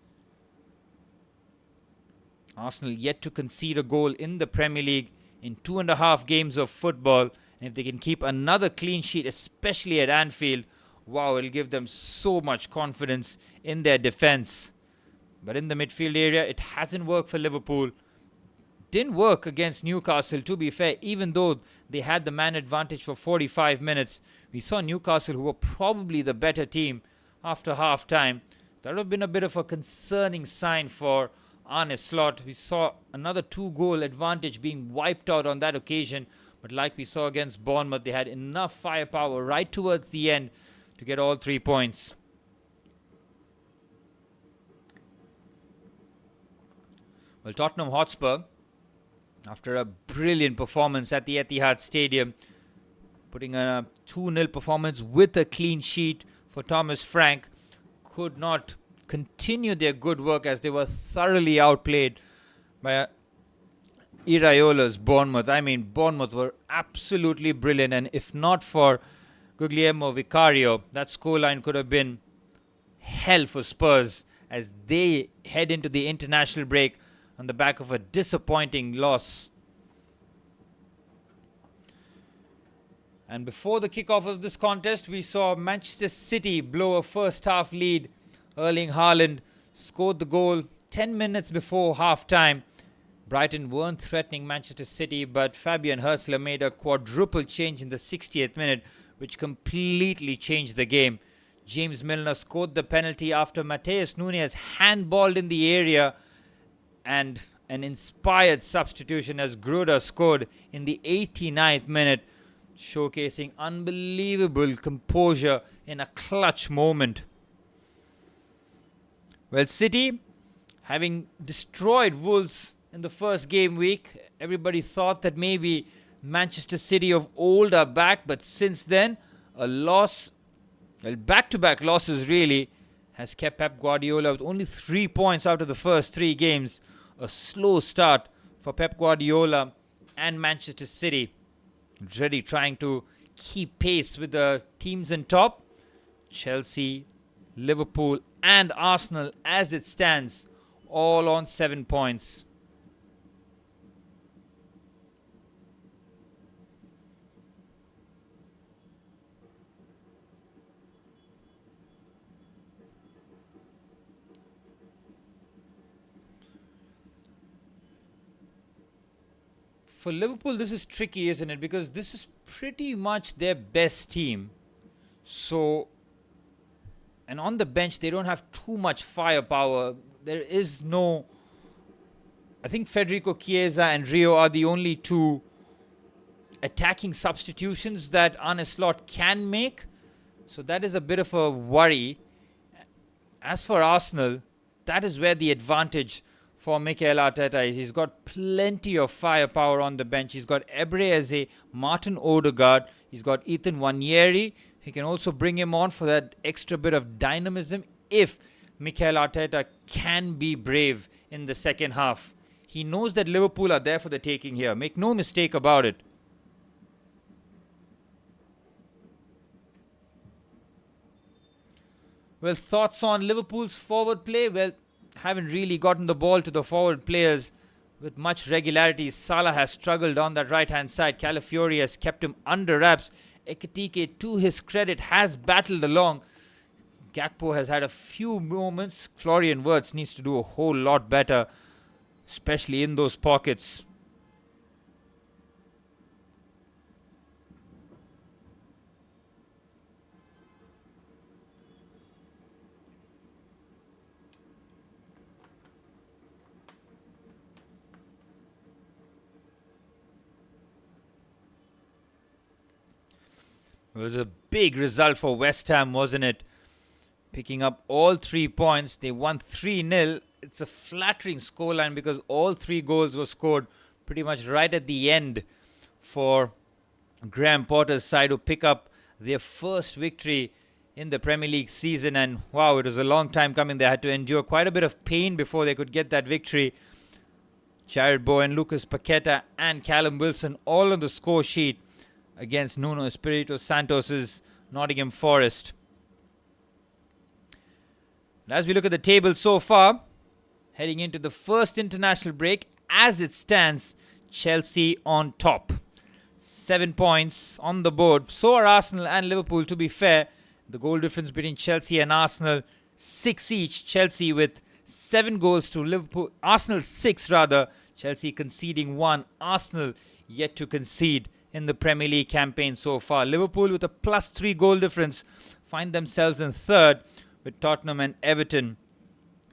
Arsenal yet to concede a goal in the Premier League in 2.5 games of football, and if they can keep another clean sheet, especially at Anfield, wow, it'll give them so much confidence in their defence. But in the midfield area, it hasn't worked for Liverpool. Didn't work against Newcastle, to be fair, even though they had the man advantage for 45 minutes. We saw Newcastle, who were probably the better team after half-time. That would have been a bit of a concerning sign for Arne Slot. We saw another 2-goal advantage being wiped out on that occasion. But like we saw against Bournemouth, they had enough firepower right towards the end to get all 3 points. Well, Tottenham Hotspur, after a brilliant performance at the Etihad Stadium, putting a 2-0 performance with a clean sheet for Thomas Frank, could not continue their good work as they were thoroughly outplayed by Iraiola's Bournemouth. I mean, Bournemouth were absolutely brilliant, and if not for Guglielmo Vicario, that scoreline could have been hell for Spurs as they head into the international break on the back of a disappointing loss. And before the kickoff of this contest, we saw Manchester City blow a first-half lead. Erling Haaland scored the goal 10 minutes before half-time. Brighton weren't threatening Manchester City, but Fabian Hurstler made a quadruple change in the 60th minute, which completely changed the game. James Milner scored the penalty after Mateus Nunes handballed in the area, and an inspired substitution as Gruda scored in the 89th minute, showcasing unbelievable composure in a clutch moment. Well, City, having destroyed Wolves in the first game week, everybody thought that maybe Manchester City of old are back, but since then, a loss, well, back-to-back losses really, has kept Pep Guardiola with only 3 points out of the first 3 games. A slow start for Pep Guardiola and Manchester City. Really trying to keep pace with the teams in top. Chelsea, Liverpool and Arsenal as it stands, all on 7 points. For Liverpool, this is tricky, isn't it? Because this is pretty much their best team. So, and on the bench, they don't have too much firepower. There is no... I think Federico Chiesa and Rio are the only two attacking substitutions that Arne Slot can make. So that is a bit of a worry. As for Arsenal, that is where the advantage for Mikel Arteta is. He's got plenty of firepower on the bench. He's got Ebre Eze, Martin Odegaard. He's got Ethan Nwaneri. He can also bring him on for that extra bit of dynamism if Mikel Arteta can be brave in the second half. He knows that Liverpool are there for the taking here. Make no mistake about it. Well, thoughts on Liverpool's forward play? Well, haven't really gotten the ball to the forward players with much regularity. Salah has struggled on that right-hand side. Calafiori has kept him under wraps. Ekitike, to his credit, has battled along. Gakpo has had a few moments. Florian Wirtz needs to do a whole lot better, especially in those pockets. It was a big result for West Ham, wasn't it? Picking up all 3 points. They won 3-0. It's a flattering scoreline because all 3 goals were scored pretty much right at the end for Graham Potter's side, who pick up their first victory in the Premier League season. And wow, it was a long time coming. They had to endure quite a bit of pain before they could get that victory. Jared Bowen, Lucas Paqueta and Callum Wilson all on the score sheet against Nuno Espirito Santos's Nottingham Forest. And as we look at the table so far, heading into the first international break, as it stands, Chelsea on top. 7 points on the board. So are Arsenal and Liverpool, to be fair. The goal difference between Chelsea and Arsenal, 6 each. Chelsea with 7 goals to Liverpool. Arsenal 6 rather. Chelsea conceding 1. Arsenal yet to concede in the Premier League campaign so far. Liverpool with a +3 goal difference find themselves in third, with Tottenham and Everton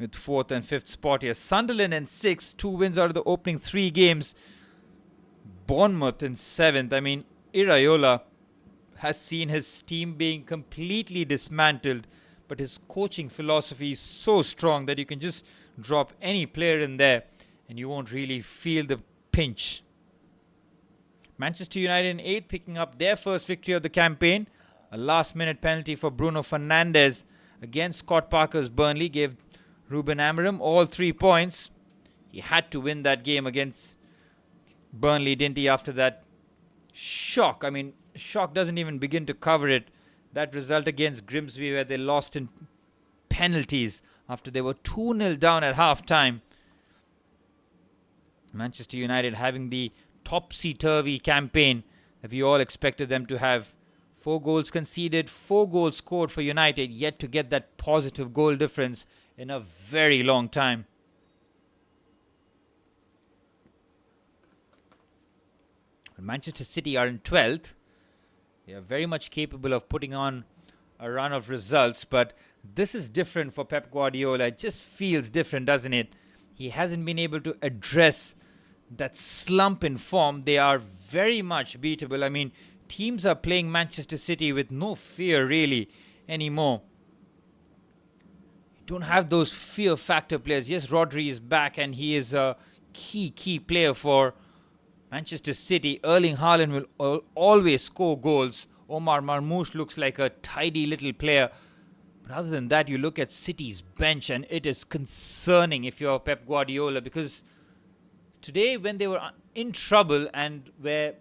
with 4th and 5th spot here. Sunderland in 6th, 2 wins out of the opening 3 games. Bournemouth in 7th. I mean, Iraola has seen his team being completely dismantled, but his coaching philosophy is so strong that you can just drop any player in there and you won't really feel the pinch. Manchester United in 8th, picking up their first victory of the campaign. A last-minute penalty for Bruno Fernandes against Scott Parker's Burnley gave Ruben Amorim all 3 points. He had to win that game against Burnley, didn't he, after that shock? I mean, shock doesn't even begin to cover it. That result against Grimsby, where they lost in penalties after they were 2-0 down at half-time. Manchester United having the topsy-turvy campaign that we all expected them to have. 4 goals conceded, 4 goals scored for United, yet to get that positive goal difference in a very long time. Manchester City are in 12th. They are very much capable of putting on a run of results, but this is different for Pep Guardiola. It just feels different, doesn't it? he hasn't been able to address that slump in form. They are very much beatable. I mean, teams are playing Manchester City with no fear really anymore. You don't have those fear factor players. Yes, Rodri is back and he is a key player for Manchester City. Erling Haaland will always score goals. Omar Marmoush looks like a tidy little player. But other than that, you look at City's bench and it is concerning if you're Pep Guardiola, because today when they were in trouble and where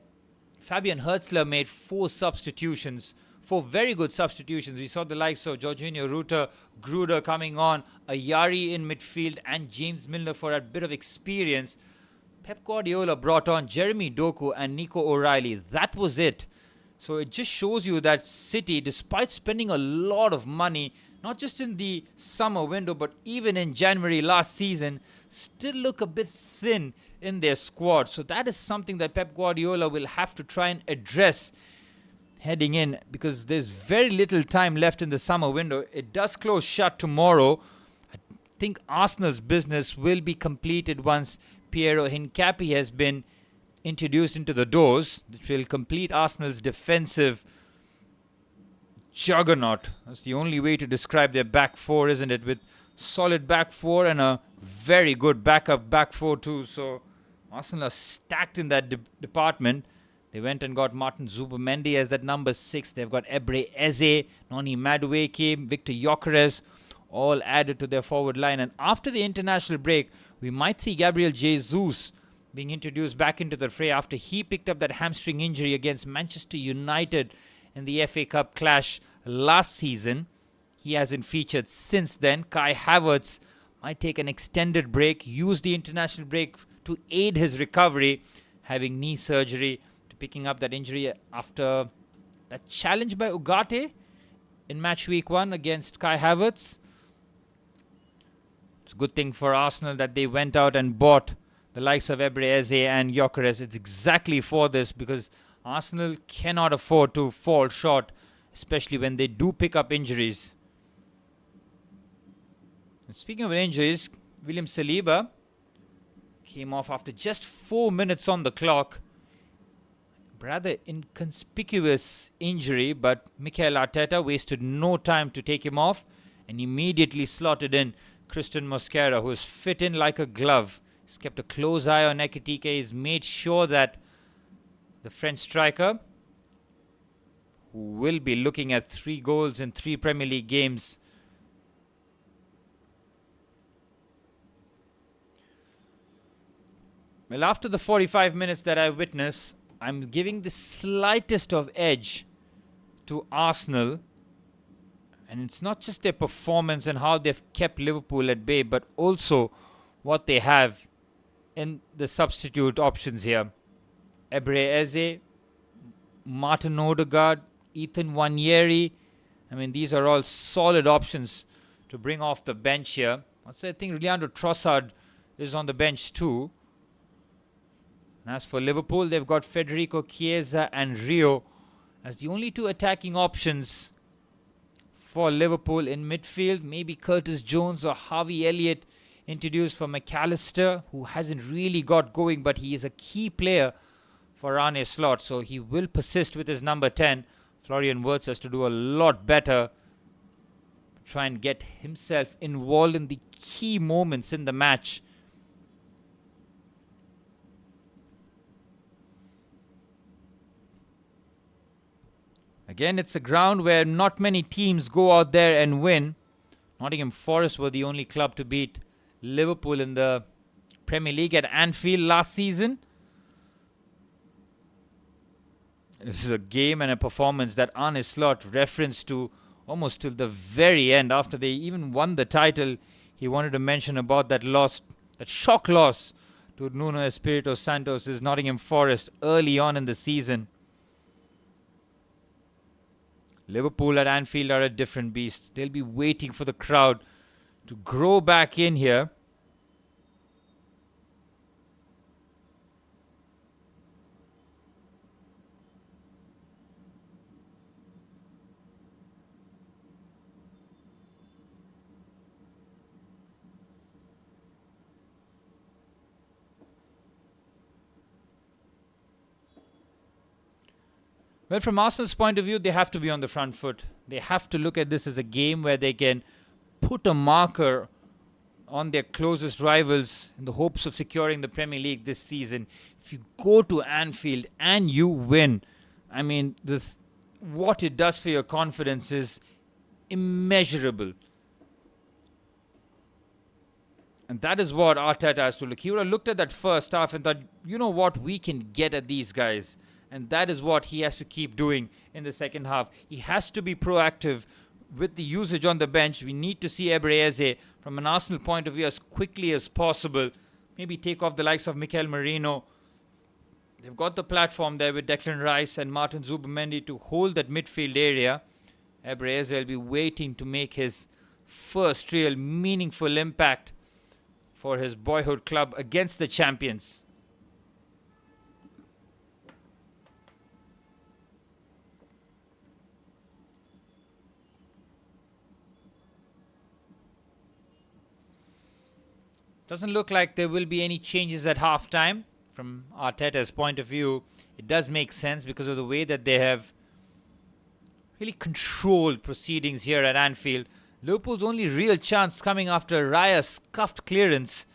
Fabian Hertzler made 4 substitutions, 4 very good substitutions. We saw the likes of Jorginho Rutter, Gruder coming on, Ayari in midfield and James Milner for a bit of experience. Pep Guardiola brought on Jeremy Doku and Nico O'Reilly. That was it. So it just shows you that City, despite spending a lot of money, not just in the summer window, but even in January last season, still look a bit thin in their squad. So that is something that Pep Guardiola will have to try and address heading in, because there's very little time left in the summer window. It does close shut tomorrow. I think Arsenal's business will be completed once Piero Hincapié has been introduced into the doors, which will complete Arsenal's defensive juggernaut. That's the only way to describe their back four, isn't it? With solid back four and a very good backup back four too. So Arsenal are stacked in that department. They went and got Martin Zubimendi as that number 6. They've got Ebre Eze, Noni Madueke, Victor Gyökeres, all added to their forward line. And after the international break, we might see Gabriel Jesus being introduced back into the fray after he picked up that hamstring injury against Manchester United in the FA Cup clash last season. He hasn't featured since then. Kai Havertz might take an extended break, use the international break to aid his recovery, having knee surgery, to picking up that injury after that challenge by Ugarte in match week 1 against Kai Havertz. It's a good thing for Arsenal that they went out and bought the likes of Ebre Eze and Gyökeres. It's exactly for this, because Arsenal cannot afford to fall short, especially when they do pick up injuries. And speaking of injuries, William Saliba came off after just 4 minutes on the clock. Rather inconspicuous injury, but Mikel Arteta wasted no time to take him off and immediately slotted in Christian Mosquera, who is fit in like a glove. He's kept a close eye on Ekitike. He's made sure that the French striker, who will be looking at 3 goals in 3 Premier League games, well, after the 45 minutes that I witnessed, I'm giving the slightest of edge to Arsenal. And it's not just their performance and how they've kept Liverpool at bay, but also what they have in the substitute options here. Ebre Eze, Martin Odegaard, Ethan Nwaneri. I mean, these are all solid options to bring off the bench here. Also, I think Leandro Trossard is on the bench too. And as for Liverpool, they've got Federico Chiesa and Rio as the only 2 attacking options for Liverpool. In midfield, maybe Curtis Jones or Harvey Elliott introduced for McAllister, who hasn't really got going, but he is a key player for Arne Slot, so he will persist with his number 10. Florian Wirtz has to do a lot better, try and get himself involved in the key moments in the match. Again, it's a ground where not many teams go out there and win. Nottingham Forest were the only club to beat Liverpool in the Premier League at Anfield last season. This is a game and a performance that Arne Slot referenced to almost till the very end. After they even won the title, he wanted to mention about that loss, that shock loss to Nuno Espirito Santos' Nottingham Forest early on in the season. Liverpool at Anfield are a different beast. They'll be waiting for the crowd to grow back in here. Well, from Arsenal's point of view, they have to be on the front foot. They have to look at this as a game where they can put a marker on their closest rivals in the hopes of securing the Premier League this season. If you go to Anfield and you win, I mean, what it does for your confidence is immeasurable. And that is what Arteta has to look. He would have looked at that first half and thought, you know what, we can get at these guys. And that is what he has to keep doing in the second half. He has to be proactive with the usage on the bench. We need to see Ebreze, from an Arsenal point of view, as quickly as possible. Maybe take off the likes of Mikel Merino. They've got the platform there with Declan Rice and Martin Zubimendi to hold that midfield area. Ebreze will be waiting to make his first real meaningful impact for his boyhood club against the champions. Doesn't look like there will be any changes at halftime. From Arteta's point of view, it does make sense because of the way that they have really controlled proceedings here at Anfield. Liverpool's only real chance coming after Raya's scuffed clearance,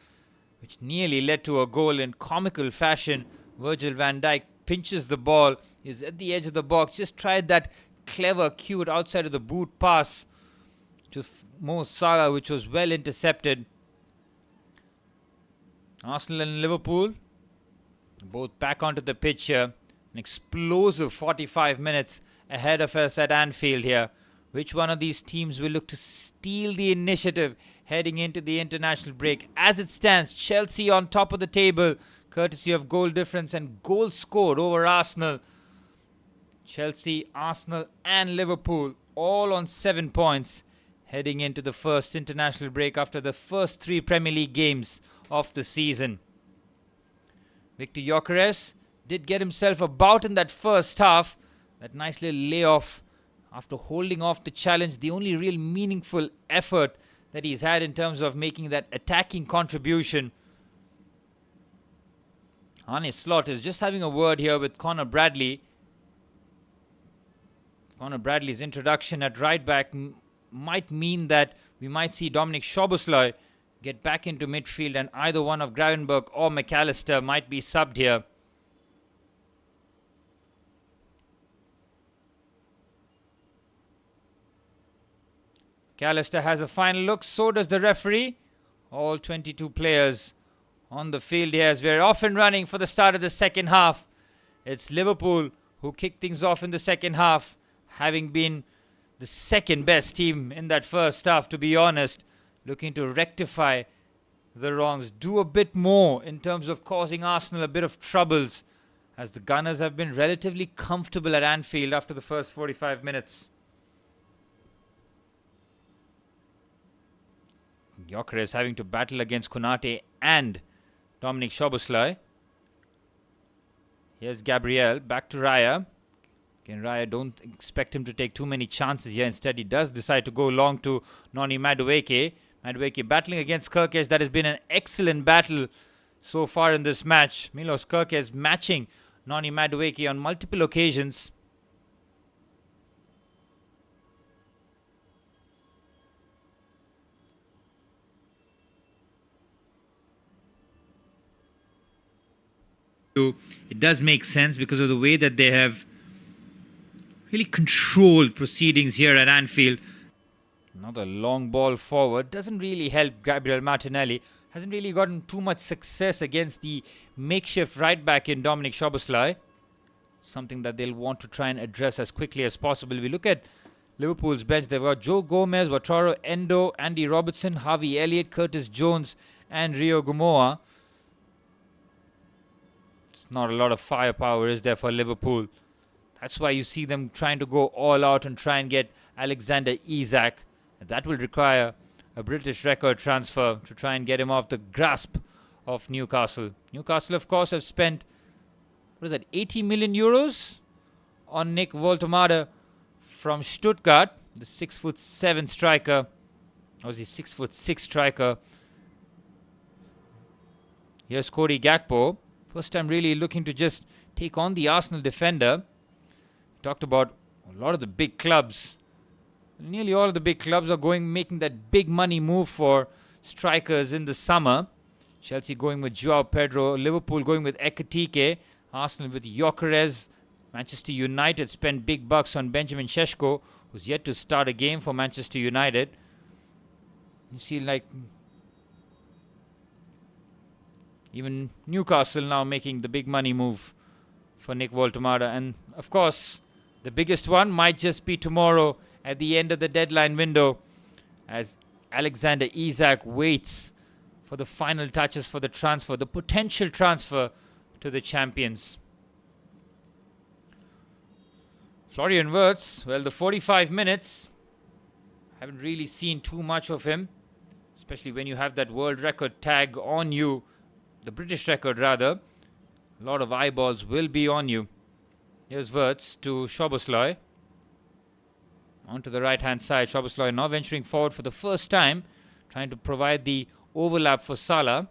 which nearly led to a goal in comical fashion. Virgil van Dijk pinches the ball, is at the edge of the box, just tried that clever, cute outside of the boot pass to Mo Salah, which was well intercepted. Arsenal and Liverpool both back onto the pitch here. An explosive 45 minutes ahead of us at Anfield here. Which one of these teams will look to steal the initiative heading into the international break? As it stands, Chelsea on top of the table, courtesy of goal difference and goals scored over Arsenal. Chelsea, Arsenal and Liverpool all on 7 points heading into the first international break after the first 3 Premier League games of the season. Victor Gyökeres did get himself about in that first half. That nice little layoff after holding off the challenge. The only real meaningful effort that he's had in terms of making that attacking contribution. Arne Slot is just having a word here with Connor Bradley. Connor Bradley's introduction at right back might mean that we might see Dominic Szoboszlai get back into midfield, and either one of Gravenberch or McAllister might be subbed here. McAllister has a final look, so does the referee. All 22 players on the field here as we're off and running for the start of the second half. It's Liverpool who kick things off in the second half, having been the second best team in that first half, to be honest. Looking to rectify the wrongs, do a bit more in terms of causing Arsenal a bit of troubles, as the Gunners have been relatively comfortable at Anfield after the first 45 minutes. Gyökeres having to battle against Konate and Dominic Szoboszlai. Here's Gabriel, back to Raya. Again, Raya, don't expect him to take too many chances here. Instead, he does decide to go long to Noni Madueke. Madueke battling against Kerkez. That has been an excellent battle so far in this match. Milos Kerkez matching Noni Madueke on multiple occasions. It does make sense because of the way that they have really controlled proceedings here at Anfield. Another long ball forward. Doesn't really help Gabriel Martinelli. Hasn't really gotten too much success against the makeshift right back in Dominic Szoboszlai. Something that they'll want to try and address as quickly as possible. We look at Liverpool's bench. They've got Joe Gomez, Wataru Endo, Andy Robertson, Harvey Elliott, Curtis Jones and Rio Gumoa. It's not a lot of firepower, is there, for Liverpool? That's why you see them trying to go all out and try and get Alexander Isak. That will require a British record transfer to try and get him off the grasp of Newcastle. Newcastle, of course, have spent, 80 million euros on Nick Woltemade from Stuttgart, the 6'7" striker. Or was he 6'6" striker? Here's Cody Gakpo. First time really looking to just take on the Arsenal defender. Talked about a lot of the big clubs. Nearly all of the big clubs are making that big money move for strikers in the summer. Chelsea going with Joao Pedro, Liverpool going with Ekitike, Arsenal with Gyökeres, Manchester United spent big bucks on Benjamin Šeško, who's yet to start a game for Manchester United. You see, like, even Newcastle now making the big money move for Nick Woltemade. And, of course, the biggest one might just be tomorrow at the end of the deadline window as Alexander Isak waits for the final touches for the transfer, the potential transfer to the champions. Florian Wirtz, well, the 45 minutes, haven't really seen too much of him, especially when you have that world record tag on you, the British record rather. A lot of eyeballs will be on you. Here's Wirtz to Szoboszlai. Onto the right-hand side, Szoboszlai now venturing forward for the first time, trying to provide the overlap for Salah.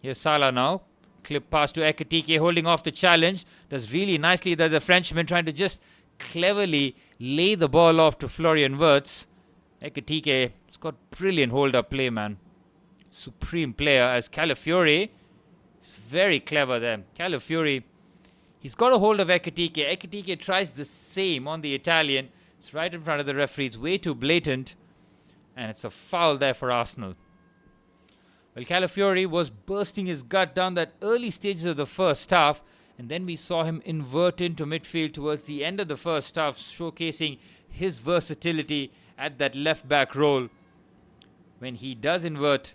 Here's Salah now. Clip pass to Ekitike, holding off the challenge. Does really nicely there, the Frenchman trying to just cleverly lay the ball off to Florian Wirtz. Ekitike has got brilliant hold-up play, man. Supreme player as Calafiori. He's very clever there. Calafiori, he's got a hold of Ekitike. Ekitike tries the same on the Italian. It's right in front of the referee. It's way too blatant. And it's a foul there for Arsenal. Well, Calafiori was bursting his gut down that early stages of the first half. And then we saw him invert into midfield towards the end of the first half, showcasing his versatility at that left-back role. When he does invert,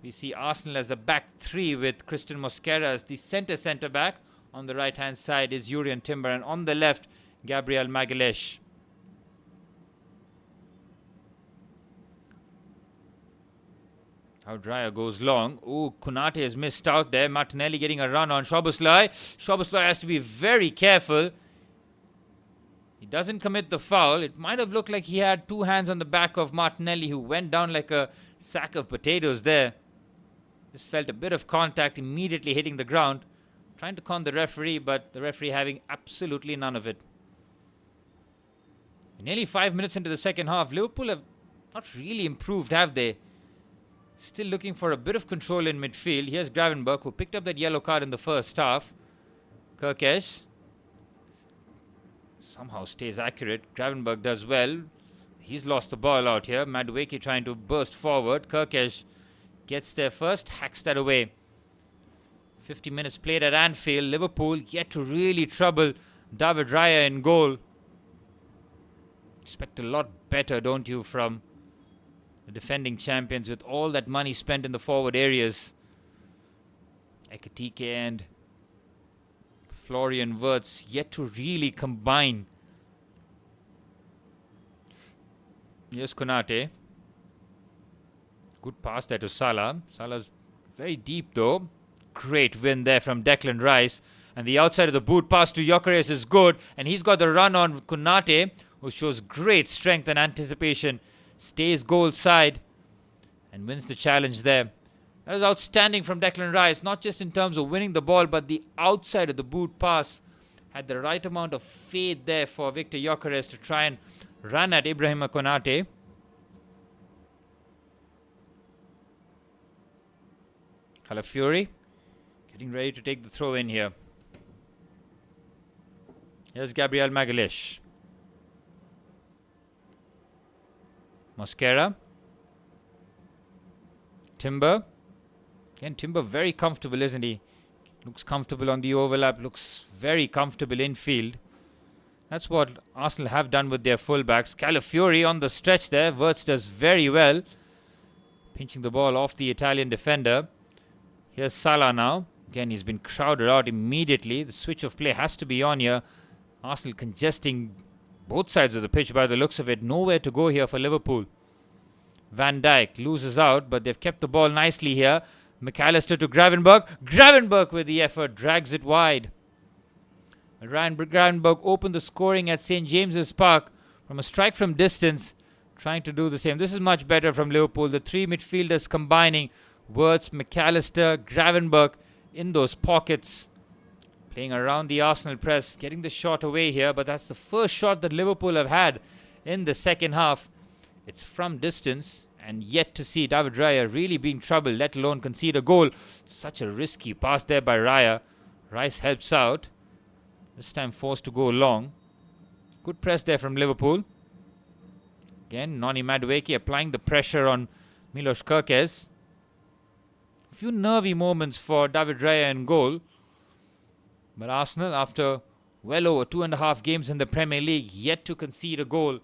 we see Arsenal as a back three with Christian Mosquera as the centre-back. On the right-hand side is Jurriën Timber, and on the left, Gabriel Magalhaes. How Dreyer goes long. Oh, Konate has missed out there. Martinelli getting a run on Szoboszlai. Szoboszlai has to be very careful. He doesn't commit the foul. It might have looked like he had two hands on the back of Martinelli, who went down like a sack of potatoes there. Just felt a bit of contact, immediately hitting the ground. Trying to con the referee, but the referee having absolutely none of it. Nearly 5 minutes into the second half, Liverpool have not really improved, have they? Still looking for a bit of control in midfield. Here's Gravenberch, who picked up that yellow card in the first half. Kerkesh somehow stays accurate. Gravenberch does well. He's lost the ball out here. Madueke trying to burst forward. Kerkesh gets there first, hacks that away. 50 minutes played at Anfield. Liverpool yet to really trouble David Raya in goal. Expect a lot better, don't you, from the defending champions with all that money spent in the forward areas. Ekitike and Florian Wirtz yet to really combine. Here's Konate. Good pass there to Salah. Salah's very deep though. Great win there from Declan Rice. And the outside of the boot pass to Gyökeres is good. And he's got the run on Konate, who shows great strength and anticipation. Stays goal side and wins the challenge there. That was outstanding from Declan Rice, not just in terms of winning the ball, but the outside of the boot pass. Had the right amount of faith there for Victor Gyökeres to try and run at Ibrahima Konate. Calafiori getting ready to take the throw in here. Here's Gabriel Magalhaes. Mosquera. Timber. Again, Timber very comfortable, isn't he? Looks comfortable on the overlap. Looks very comfortable in field. That's what Arsenal have done with their fullbacks. Calafiori on the stretch there. Wirtz does very well. Pinching the ball off the Italian defender. Here's Salah now. Again, he's been crowded out immediately. The switch of play has to be on here. Arsenal congesting both sides of the pitch by the looks of it. Nowhere to go here for Liverpool. Van Dijk loses out, but they've kept the ball nicely here. McAllister to Gravenberch. Gravenberch with the effort drags it wide. Ryan Gravenberch opened the scoring at St. James's Park from a strike from distance, trying to do the same. This is much better from Liverpool. The three midfielders combining. Wirtz, McAllister, Gravenberch in those pockets. Playing around the Arsenal press, getting the shot away here, but that's the first shot that Liverpool have had in the second half. It's from distance, and yet to see David Raya really being troubled, let alone concede a goal. Such a risky pass there by Raya. Rice helps out. This time forced to go long. Good press there from Liverpool. Again, Noni Madueke applying the pressure on Milos Kerkez. A few nervy moments for David Raya in goal. But Arsenal, after well over 2.5 games in the Premier League, yet to concede a goal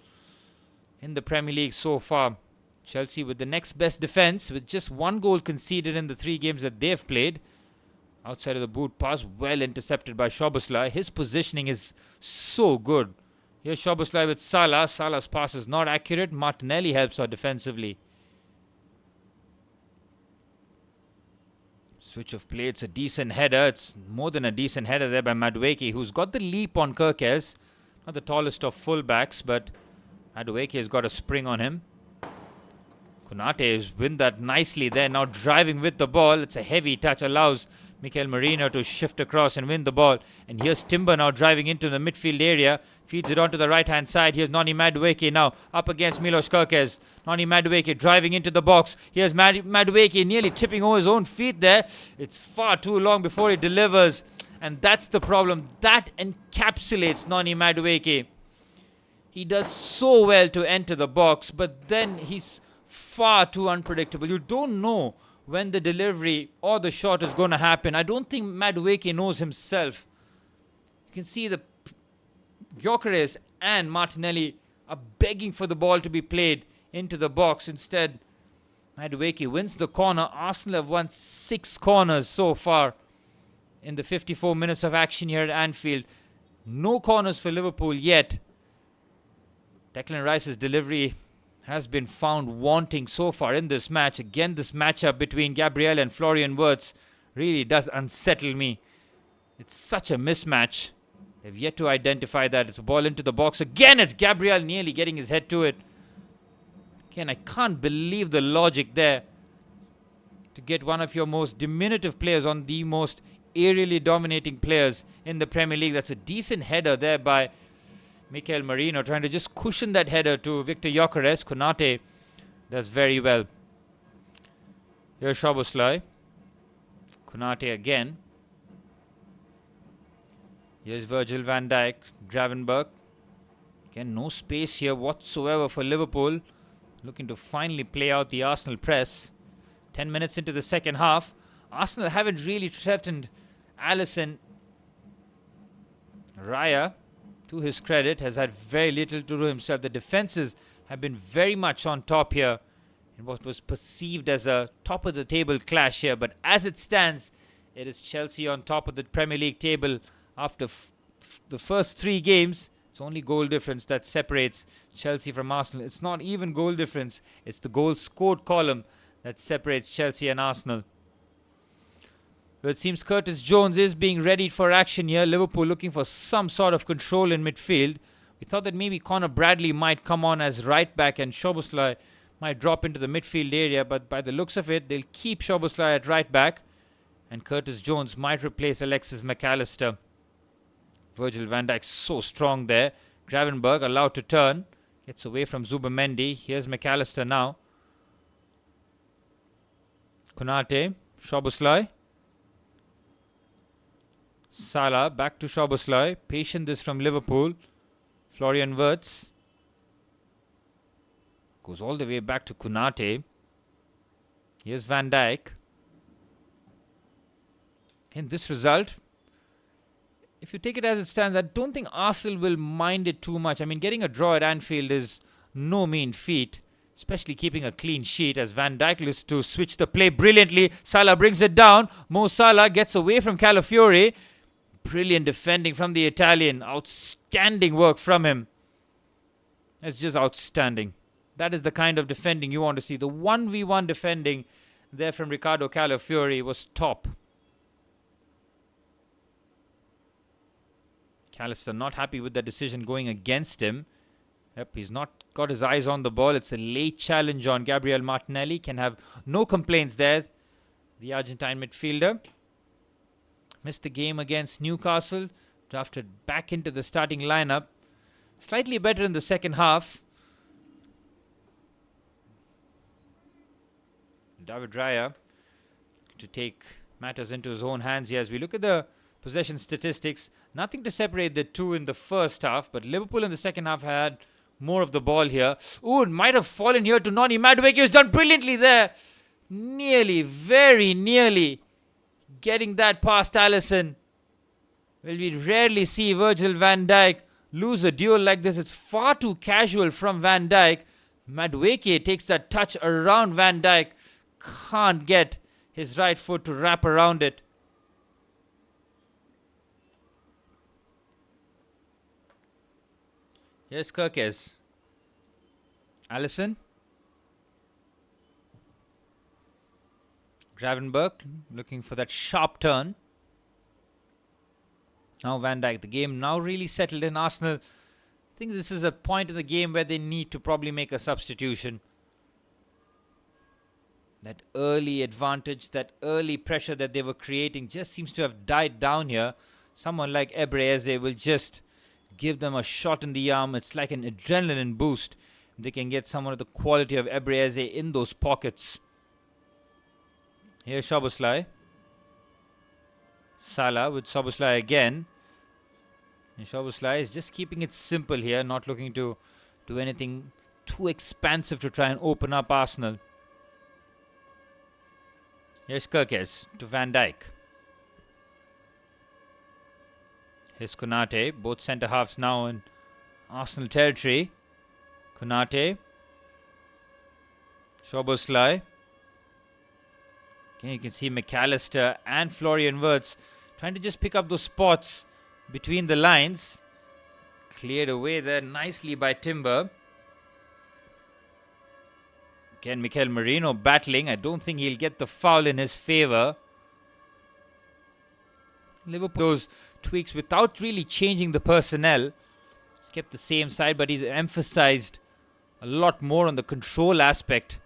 in the Premier League so far. Chelsea with the next best defence, with just 1 goal conceded in the 3 games that they've played. Outside of the boot pass, well intercepted by Szoboszlai. His positioning is so good. Here's Szoboszlai with Salah. Salah's pass is not accurate. Martinelli helps out defensively. Switch of play. It's a decent header. It's more than a decent header there by Madueke, who's got the leap on Kerkez. Not the tallest of fullbacks, but Madueke has got a spring on him. Konate has won that nicely there. Now driving with the ball. It's a heavy touch. Allows Mikel Merino to shift across and win the ball. And here's Timber now driving into the midfield area. Feeds it onto the right-hand side. Here's Noni Madueke now up against Milos Kerkez. Noni Madueke driving into the box. Here's Madueke nearly tripping over his own feet there. It's far too long before he delivers. And that's the problem. That encapsulates Noni Madueke. He does so well to enter the box, but then he's far too unpredictable. You don't know when the delivery or the shot is going to happen. I don't think Madueke knows himself. You can see the Gyökeres and Martinelli are begging for the ball to be played into the box. Instead, Madueke wins the corner. Arsenal have won 6 corners so far in the 54 minutes of action here at Anfield. No corners for Liverpool yet. Declan Rice's delivery has been found wanting so far in this match. Again, this matchup between Gabriel and Florian Wirtz really does unsettle me. It's such a mismatch. They've yet to identify that. It's a ball into the box. Again, it's Gabriel nearly getting his head to it. Again, I can't believe the logic there. To get one of your most diminutive players on the most aerially dominating players in the Premier League. That's a decent header there by Mikel Merino, trying to just cushion that header to Victor Gyökeres. Konate does very well. Here's Szoboszlai. Konate again. Here's Virgil van Dijk. Gravenberch. Again, no space here whatsoever for Liverpool. Looking to finally play out the Arsenal press. 10 minutes into the second half. Arsenal haven't really threatened Alisson. Raya, to his credit, has had very little to do himself. The defenses have been very much on top here in what was perceived as a top-of-the-table clash here. But as it stands, it is Chelsea on top of the Premier League table after the first 3 games. It's only goal difference that separates Chelsea from Arsenal. It's not even goal difference. It's the goals scored column that separates Chelsea and Arsenal. But it seems Curtis Jones is being readied for action here. Liverpool looking for some sort of control in midfield. We thought that maybe Conor Bradley might come on as right back and Szoboszlai might drop into the midfield area. But by the looks of it, they'll keep Szoboszlai at right back. And Curtis Jones might replace Alexis McAllister. Virgil van Dijk so strong there. Gravenberch allowed to turn. Gets away from Zubimendi. Here's McAllister now. Konate. Szoboszlai. Salah back to Szoboszlai. Patient this from Liverpool. Florian Wirtz. Goes all the way back to Konate. Here's Van Dijk. In this result, if you take it as it stands, I don't think Arsenal will mind it too much. I mean, getting a draw at Anfield is no mean feat, especially keeping a clean sheet, as Van Dijk looks to switch the play brilliantly. Salah brings it down. Mo Salah gets away from Calafiori. Brilliant defending from the Italian. Outstanding work from him. It's just outstanding. That is the kind of defending you want to see. The 1v1 defending there from Riccardo Calafiori was top. Callister not happy with the decision going against him. Yep, he's not got his eyes on the ball. It's a late challenge on Gabriel Martinelli. Can have no complaints there. The Argentine midfielder. Missed the game against Newcastle. Drafted back into the starting lineup. Slightly better in the second half. David Raya to take matters into his own hands here. As we look at the possession statistics, nothing to separate the two in the first half, but Liverpool in the second half had more of the ball here. Ooh, it might have fallen here to Noni. Madueke has done brilliantly there. Nearly, very nearly getting that past Alisson. Well, we rarely see Virgil van Dijk lose a duel like this. It's far too casual from Van Dijk. Madueke takes that touch around Van Dijk. Can't get his right foot to wrap around it. Here's Kirkes. Alisson. Gravenberch looking for that sharp turn. Now Van Dijk. The game now really settled in. Arsenal, I think this is a point in the game where they need to probably make a substitution. That early advantage, that early pressure that they were creating just seems to have died down here. Someone like Ebreze will just give them a shot in the arm. It's like an adrenaline boost. They can get someone of the quality of Ebreze in those pockets. Here's Szoboszlai. Salah with Szoboszlai again. And Szoboszlai is just keeping it simple here, not looking to do anything too expansive to try and open up Arsenal. Here's Kirkes to Van Dijk. Here's Konate. Both centre halves now in Arsenal territory. Konate. Szoboszlai. Again, you can see McAllister and Florian Wirtz trying to just pick up those spots between the lines. Cleared away there nicely by Timber. Again, Mikel Merino battling. I don't think he'll get the foul in his favour. Liverpool, those tweaks without really changing the personnel. He's kept the same side, but he's emphasized a lot more on the control aspect.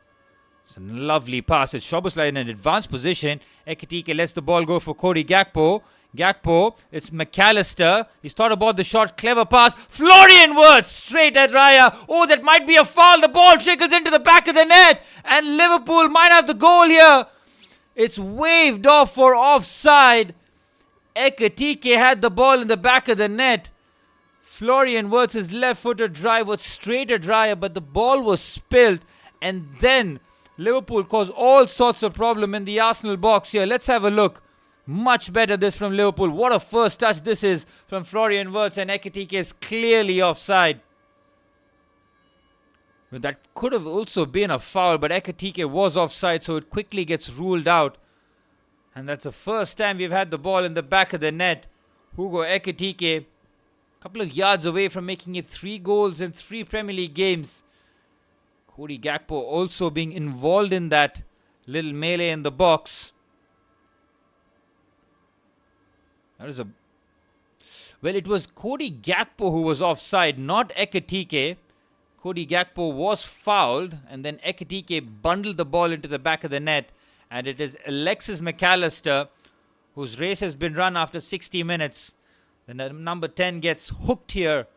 It's a lovely pass. It's Szoboszlai in an advanced position. Ekitike lets the ball go for Cody Gakpo. Gakpo, it's McAllister. He's thought about the shot. Clever pass. Florian Wirtz straight at Raya. Oh, that might be a foul. The ball trickles into the back of the net. And Liverpool might have the goal here. It's waved off for offside. Ekitike had the ball in the back of the net. Florian Wirtz's left-footed drive was straight at Raya, but the ball was spilled. And then Liverpool caused all sorts of problem in the Arsenal box here. Let's have a look. Much better this from Liverpool. What a first touch this is from Florian Wirtz, and Ekitike is clearly offside. Well, that could have also been a foul, but Ekitike was offside, so it quickly gets ruled out. And that's the first time we've had the ball in the back of the net. Hugo Ekitike, a couple of yards away from making it 3 goals in 3 Premier League games. Cody Gakpo also being involved in that little melee in the box. That is a... Well, it was Cody Gakpo who was offside, not Ekitike. Cody Gakpo was fouled, and then Ekitike bundled the ball into the back of the net. And it is Alexis McAllister, whose race has been run after 60 minutes. Then the number 10 gets hooked here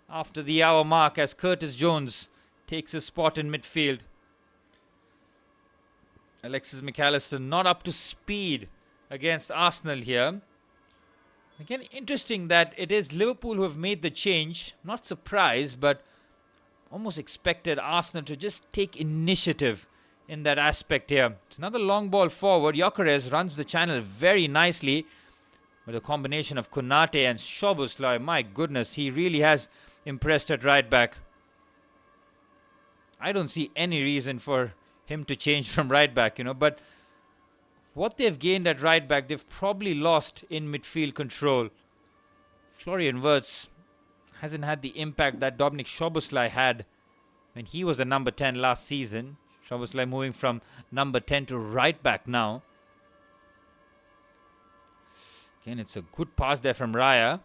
after the hour mark as Curtis Jones takes his spot in midfield. Alexis McAllister not up to speed against Arsenal here. Again, interesting that it is Liverpool who have made the change. Not surprised, but almost expected Arsenal to just take initiative in that aspect here. It's another long ball forward. Gyökeres runs the channel very nicely. With a combination of Konate and Szoboszlai, my goodness, he really has impressed at right back. I don't see any reason for him to change from right back, but what they've gained at right back, they've probably lost in midfield control. Florian Wirtz hasn't had the impact that Dominik Szoboszlai had when he was the number 10 last season. Szoboszlai moving from number 10 to right back now. Again, it's a good pass there from Raya.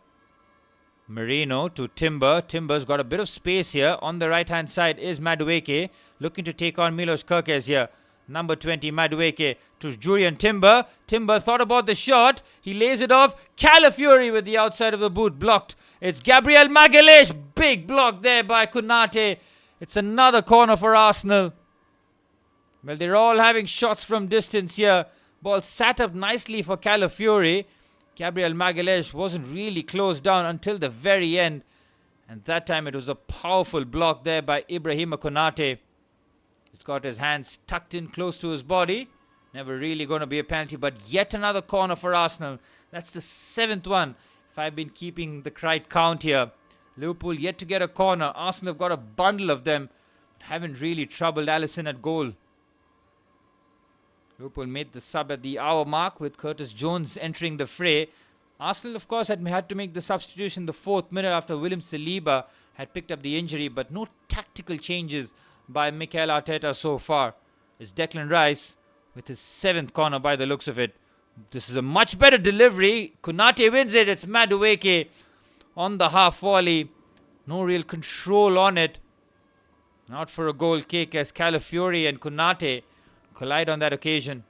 Merino to Timber. Timber's got a bit of space here. On the right-hand side is Madueke, looking to take on Milos Kerkez here. Number 20, Madueke to Julian Timber. Timber thought about the shot. He lays it off. Calafiori with the outside of the boot blocked. It's Gabriel Magalhaes. Big block there by Konate. It's another corner for Arsenal. Well, they're all having shots from distance here. Ball sat up nicely for Calafiori. Gabriel Magalhaes wasn't really closed down until the very end. And that time it was a powerful block there by Ibrahima Konate. He's got his hands tucked in close to his body. Never really going to be a penalty, but yet another corner for Arsenal. That's the 7th one, if I've been keeping the right count here. Liverpool yet to get a corner. Arsenal have got a bundle of them, but haven't really troubled Alisson at goal. Liverpool made the sub at the hour mark with Curtis Jones entering the fray. Arsenal, of course, had to make the substitution the 4th minute after William Saliba had picked up the injury, but no tactical changes by Mikel Arteta so far. It's Declan Rice with his 7th corner by the looks of it. This is a much better delivery. Konate wins it. It's Madueke on the half volley. No real control on it. Not for a goal kick as Calafiori and Konate collide on that occasion.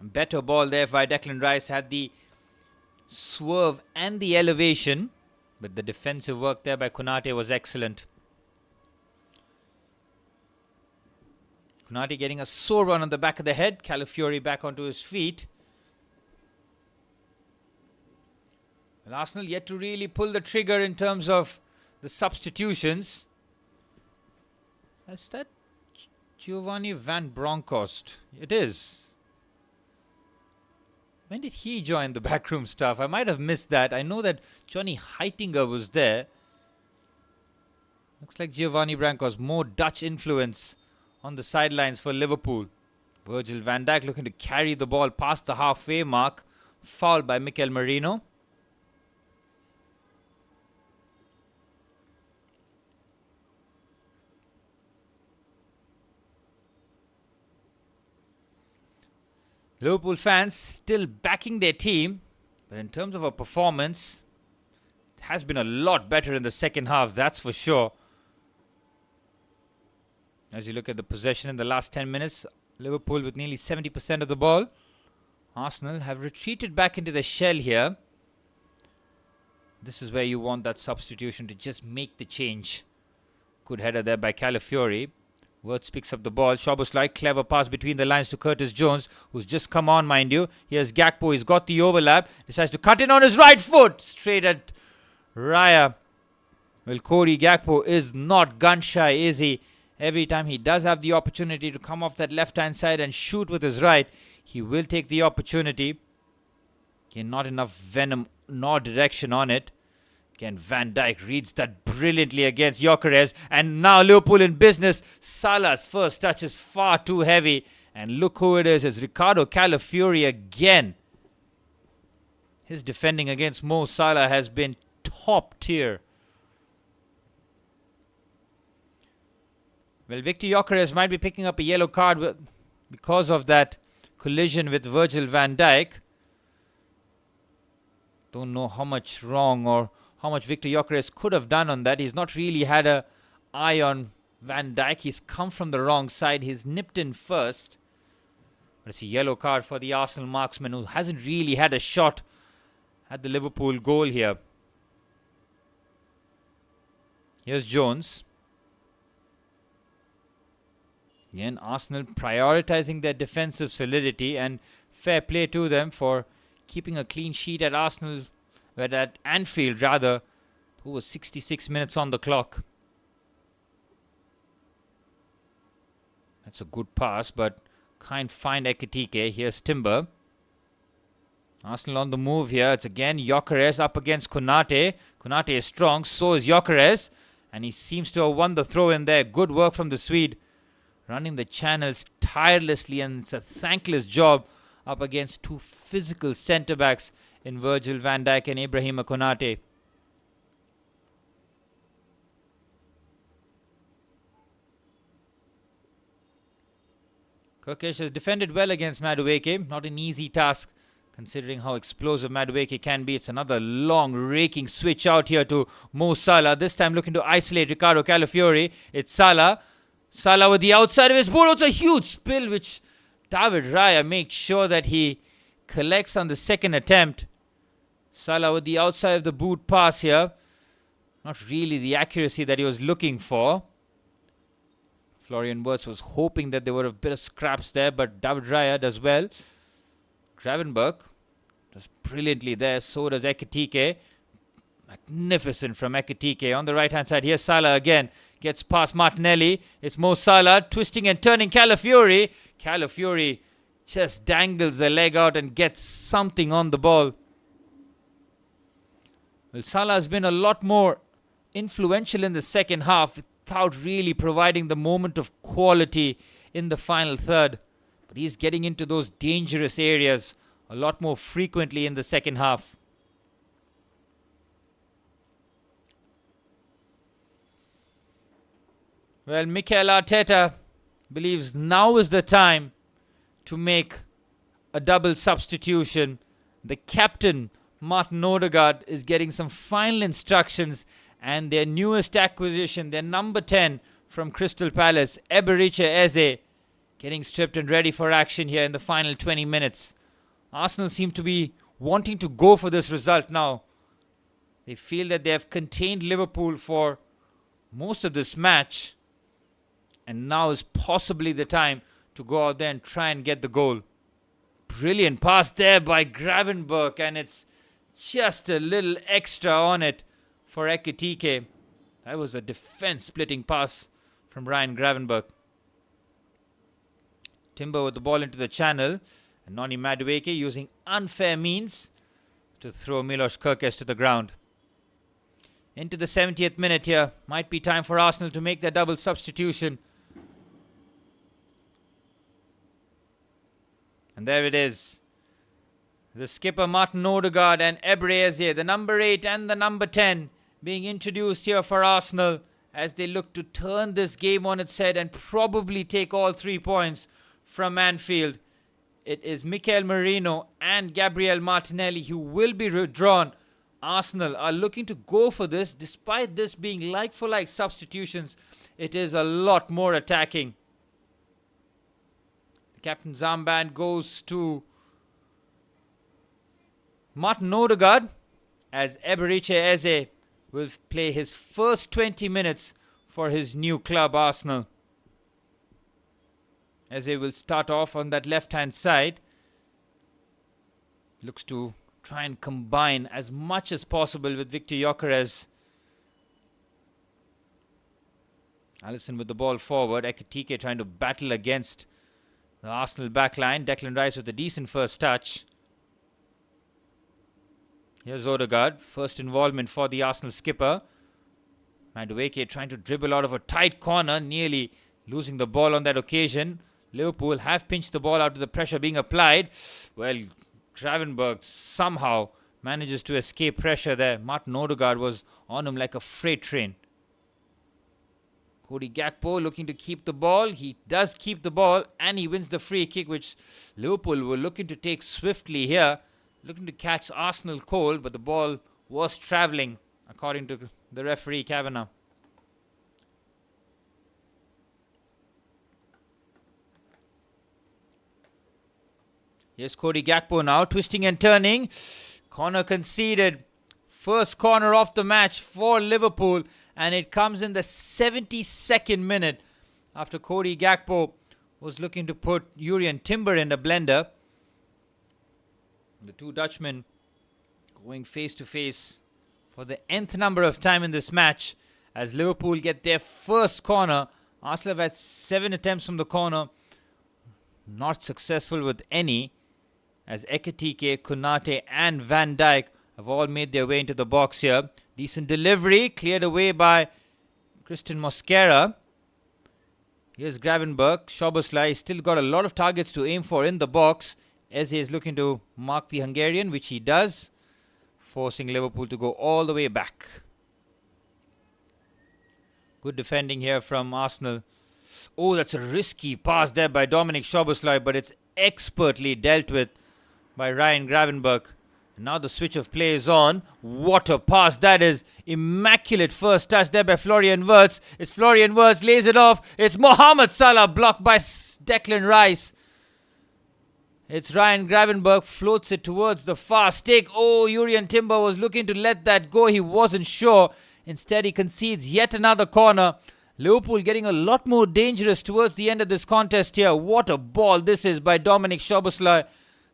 Better ball there by Declan Rice. Had the swerve and the elevation, but the defensive work there by Konate was excellent. Konate getting a sore run on the back of the head. Calafiori back onto his feet. Well, Arsenal yet to really pull the trigger in terms of the substitutions. Is that Giovanni Van Bronckhorst? It is. When did he join the backroom staff? I might have missed that. I know that Johnny Heitinger was there. Looks like Giovanni Bronckhorst. More Dutch influence on the sidelines for Liverpool. Virgil van Dijk looking to carry the ball past the halfway mark. Fouled by Mikel Merino. Liverpool fans still backing their team, but in terms of a performance, it has been a lot better in the second half, that's for sure. As you look at the possession in the last 10 minutes, Liverpool with nearly 70% of the ball. Arsenal have retreated back into the shell here. This is where you want that substitution to just make the change. Good header there by Calafiori. Wirtz picks up the ball. Szoboszlai, clever pass between the lines to Curtis Jones, who's just come on, mind you. Here's Gakpo. He's got the overlap. Decides to cut in on his right foot. Straight at Raya. Well, Cody Gakpo is not gun-shy, is he? Every time he does have the opportunity to come off that left-hand side and shoot with his right, he will take the opportunity. Again, not enough venom nor direction on it. Again, Van Dijk reads that brilliantly against Gyökeres. And now Liverpool in business. Salah's first touch is far too heavy. And look who it is. It's Ricardo Calafiori again. His defending against Mo Salah has been top tier. Well, Victor Gyökeres might be picking up a yellow card because of that collision with Virgil van Dijk. Don't know how much wrong or how much Victor Gyökeres could have done on that. He's not really had an eye on Van Dijk. He's come from the wrong side. He's nipped in first. But it's a yellow card for the Arsenal marksman who hasn't really had a shot at the Liverpool goal here. Here's Jones. Again, Arsenal prioritizing their defensive solidity, and fair play to them for keeping a clean sheet at Arsenal, but at Anfield rather, who was 66 minutes on the clock. That's a good pass, but can't find Ekitike. Here's Timber. Arsenal on the move here. It's again Gyökeres up against Konate. Konate is strong, so is Gyökeres, and he seems to have won the throw in there. Good work from the Swede, running the channels tirelessly, and it's a thankless job up against two physical centre-backs in Virgil van Dijk and Ibrahima Konate. Kokesh has defended well against Madueke. Not an easy task considering how explosive Madueke can be. It's another long raking switch out here to Mo Salah. This time looking to isolate Ricardo Calafiori. It's Salah. Salah with the outside of his boot. It's a huge spill which David Raya makes sure that he collects on the second attempt. Salah with the outside of the boot pass here. Not really the accuracy that he was looking for. Florian Wirtz was hoping that there were a bit of scraps there, but David Raya does well. Gravenberch does brilliantly there. So does Ekitike. Magnificent from Ekitike. On the right-hand side, here's Salah again. Gets past Martinelli. It's Mo Salah twisting and turning Calafiori. Calafiori just dangles a leg out and gets something on the ball. Well, Salah has been a lot more influential in the second half without really providing the moment of quality in the final third. But he's getting into those dangerous areas a lot more frequently in the second half. Well, Mikel Arteta believes now is the time to make a double substitution. The captain, Martin Odegaard, is getting some final instructions, and their newest acquisition, their number 10 from Crystal Palace, Eberechi Eze, getting stripped and ready for action here in the final 20 minutes. Arsenal seem to be wanting to go for this result now. They feel that they have contained Liverpool for most of this match, and now is possibly the time to go out there and try and get the goal. Brilliant pass there by Gravenberch, and it's just a little extra on it for Ekitike. That was a defense-splitting pass from Ryan Gravenberch. Timber with the ball into the channel, and Noni Madueke using unfair means to throw Milos Kerkez to the ground. Into the 70th minute here. Might be time for Arsenal to make their double substitution. And there it is. The skipper Martin Odegaard and Eberechi Eze, the number 8 and the number 10, being introduced here for Arsenal as they look to turn this game on its head and probably take all 3 points from Anfield. It is Mikel Merino and Gabriel Martinelli who will be withdrawn. Arsenal are looking to go for this. Despite this being like-for-like substitutions, it is a lot more attacking. The captain's armband goes to Martin Odegaard as Eberechi Eze will play his first 20 minutes for his new club, Arsenal. Eze will start off on that left-hand side. Looks to try and combine as much as possible with Victor Gyökeres. Alisson with the ball forward. Ekitike trying to battle against the Arsenal backline. Declan Rice with a decent first touch. Here's Odegaard. First involvement for the Arsenal skipper. Madueke trying to dribble out of a tight corner. Nearly losing the ball on that occasion. Liverpool have pinched the ball out of the pressure being applied. Well, Gravenberch somehow manages to escape pressure there. Martin Odegaard was on him like a freight train. Cody Gakpo looking to keep the ball. He does keep the ball and he wins the free kick, which Liverpool were looking to take swiftly here. Looking to catch Arsenal cold, but the ball was travelling, according to the referee, Kavanagh. Here's Cody Gakpo now, twisting and turning. Corner conceded. First corner of the match for Liverpool, and it comes in the 72nd minute after Cody Gakpo was looking to put Jurrien Timber in a blender. The two Dutchmen going face to face for the nth number of time in this match as Liverpool get their first corner. Arsenal have had 7 attempts from the corner, not successful with any, as Ekitike, Konate and Van Dijk have all made their way into the box here. Decent delivery, cleared away by Christian Mosquera. Here's Gravenberch. Szoboszlai still got a lot of targets to aim for in the box. Eze is looking to mark the Hungarian, which he does, forcing Liverpool to go all the way back. Good defending here from Arsenal. Oh, that's a risky pass there by Dominic Szoboszlai, but it's expertly dealt with by Ryan Gravenberch. And now the switch of play is on. What a pass that is. Immaculate first touch there by Florian Wirtz. It's Florian Wirtz, lays it off. It's Mohamed Salah, blocked by Declan Rice. It's Ryan Gravenberch, floats it towards the far stick. Oh, Jurrien Timber was looking to let that go. He wasn't sure. Instead, he concedes yet another corner. Liverpool getting a lot more dangerous towards the end of this contest here. What a ball this is by Dominic Szoboszlai.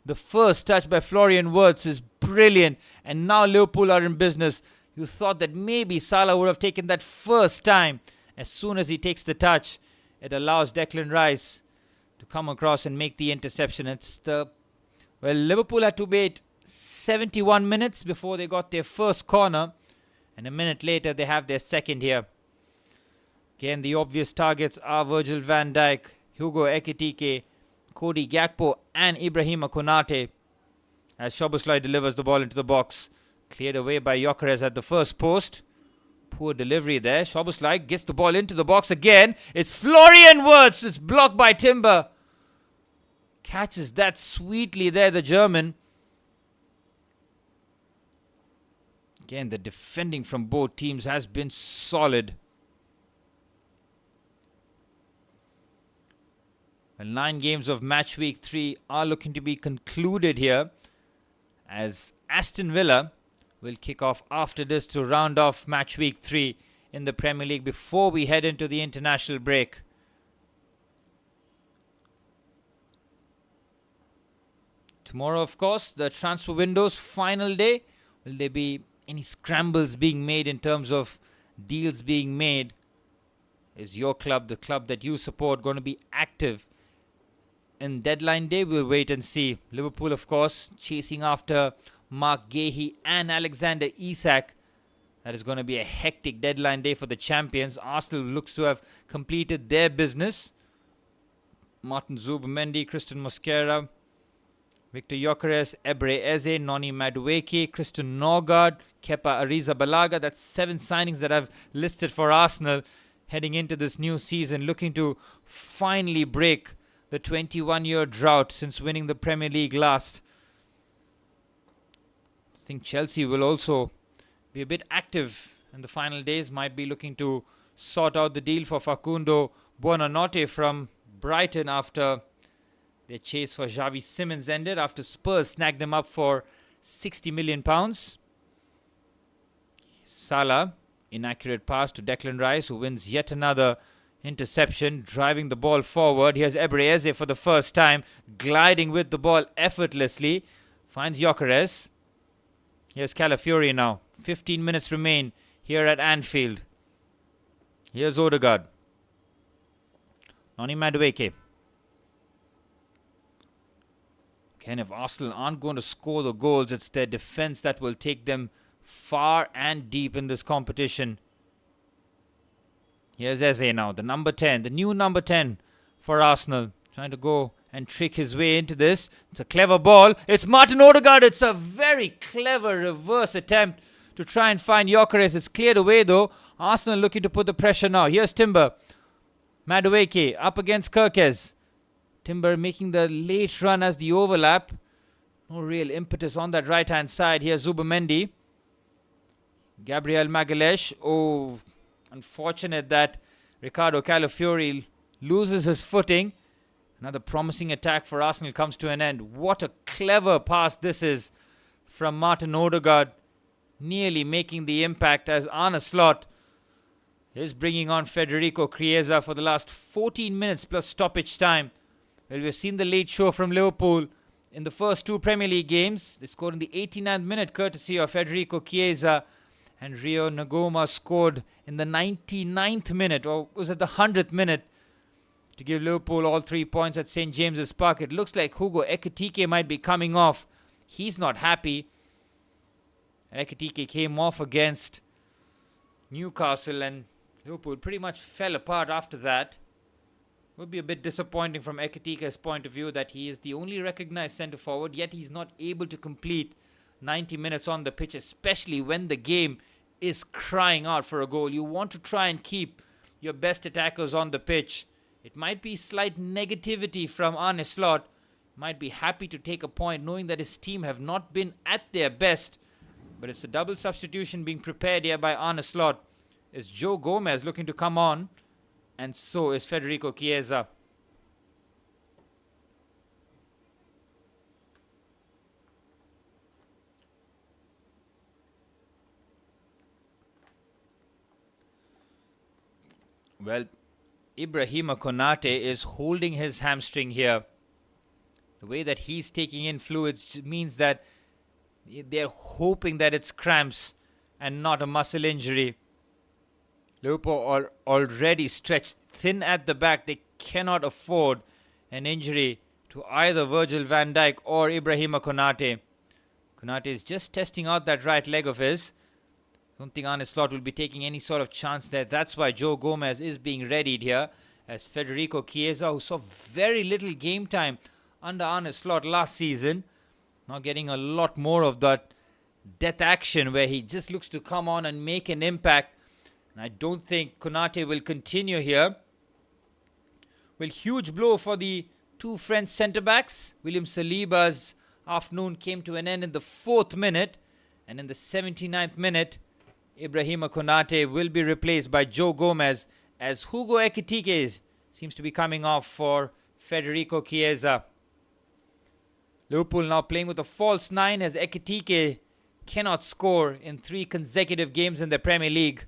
The first touch by Florian Wirtz is brilliant. And now Liverpool are in business. You thought that maybe Salah would have taken that first time. As soon as he takes the touch, it allows Declan Rice to come across and make the interception. Liverpool had to wait 71 minutes before they got their first corner. And a minute later, they have their second here. Again, the obvious targets are Virgil van Dijk, Hugo Ekitike, Cody Gakpo and Ibrahima Konate. As Szoboszlai delivers the ball into the box. Cleared away by Gyökeres at the first post. Poor delivery there. Szoboszlai gets the ball into the box again. It's Florian Wirtz. It's blocked by Timber. Catches that sweetly there, the German. Again, the defending from both teams has been solid. Well, 9 games of match week 3 are looking to be concluded here, as Aston Villa will kick off after this to round off match week 3 in the Premier League before we head into the international break. Tomorrow, of course, the transfer window's final day. Will there be any scrambles being made in terms of deals being made? Is your club, the club that you support, going to be active in deadline day? We'll wait and see. Liverpool, of course, chasing after Mark Guéhi and Alexander Isak. That is going to be a hectic deadline day for the champions. Arsenal looks to have completed their business. Martin Zubimendi, Christian Mosquera, Victor Gyökeres, Ebre Eze, Noni Madueke, Christian Norgard, Kepa Arrizabalaga. That's 7 signings that I've listed for Arsenal heading into this new season, looking to finally break the 21-year drought since winning the Premier League last. I think Chelsea will also be a bit active in the final days. Might be looking to sort out the deal for Facundo Buonanotte from Brighton after their chase for Xavi Simons ended, after Spurs snagged him up for £60 million. Salah, inaccurate pass to Declan Rice, who wins yet another interception, driving the ball forward. Here's Ebre Eze for the first time, gliding with the ball effortlessly. Finds Gyökeres. Here's Calafiori now. 15 minutes remain here at Anfield. Here's Odegaard. Noni Madueke. Again, if Arsenal aren't going to score the goals, it's their defense that will take them far and deep in this competition. Here's Eze now, the number 10, the new number 10 for Arsenal. Trying to go and trick his way into this. It's a clever ball. It's Martin Odegaard. It's a very clever reverse attempt to try and find Gyökeres. It's cleared away though. Arsenal looking to put the pressure now. Here's Timber. Madueke up against Kirkes. Timber making the late run as the overlap. No real impetus on that right-hand side. Here's Zubimendi. Gabriel Magalhaes. Oh, unfortunate that Ricardo Calafiori loses his footing. Another promising attack for Arsenal comes to an end. What a clever pass this is from Martin Odegaard. Nearly making the impact as Arne Slot is bringing on Federico Chiesa for the last 14 minutes plus stoppage time. Well, we've seen the late show from Liverpool in the first 2 Premier League games. They scored in the 89th minute courtesy of Federico Chiesa. And Rio Nagoma scored in the 99th minute, or was it the 100th minute, to give Liverpool all 3 points at St. James's Park. It looks like Hugo Ekitike might be coming off. He's not happy. Ekitike came off against Newcastle and Liverpool pretty much fell apart after that. Would be a bit disappointing from Ekitike's point of view that he is the only recognized centre forward, yet he's not able to complete 90 minutes on the pitch, especially when the game is crying out for a goal. You want to try and keep your best attackers on the pitch. It might be slight negativity from Arne Slot. might be happy to take a point knowing that his team have not been at their best. But it's a double substitution being prepared here by Arne Slot. It's Joe Gomez looking to come on, and so is Federico Chiesa. Well, Ibrahima Konate is holding his hamstring here. The way that he's taking in fluids means that they're hoping that it's cramps and not a muscle injury. Liverpool are already stretched thin at the back. They cannot afford an injury to either Virgil van Dijk or Ibrahima Konate. Konate is just testing out that right leg of his. Don't think Arne Slot will be taking any sort of chance there. That's why Joe Gomez is being readied here, as Federico Chiesa, who saw very little game time under Arne Slot last season, now getting a lot more of that death action where he just looks to come on and make an impact. And I don't think Konate will continue here. Well, huge blow for the two French centre-backs. William Saliba's afternoon came to an end in the 4th minute. And in the 79th minute, Ibrahima Konate will be replaced by Joe Gomez, as Hugo Ekitike seems to be coming off for Federico Chiesa. Liverpool now playing with a false 9, as Ekitike cannot score in 3 consecutive games in the Premier League.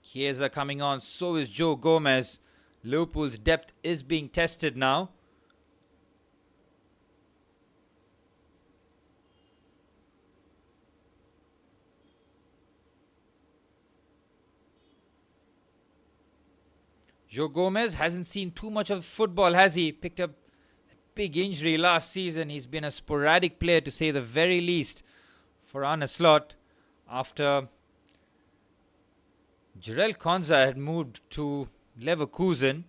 Chiesa coming on, so is Joe Gomez. Liverpool's depth is being tested now. Joe Gomez hasn't seen too much of football, has he? Picked up a big injury last season. He's been a sporadic player, to say the very least, for Arne Slot, after Jarell Konza had moved to Leverkusen.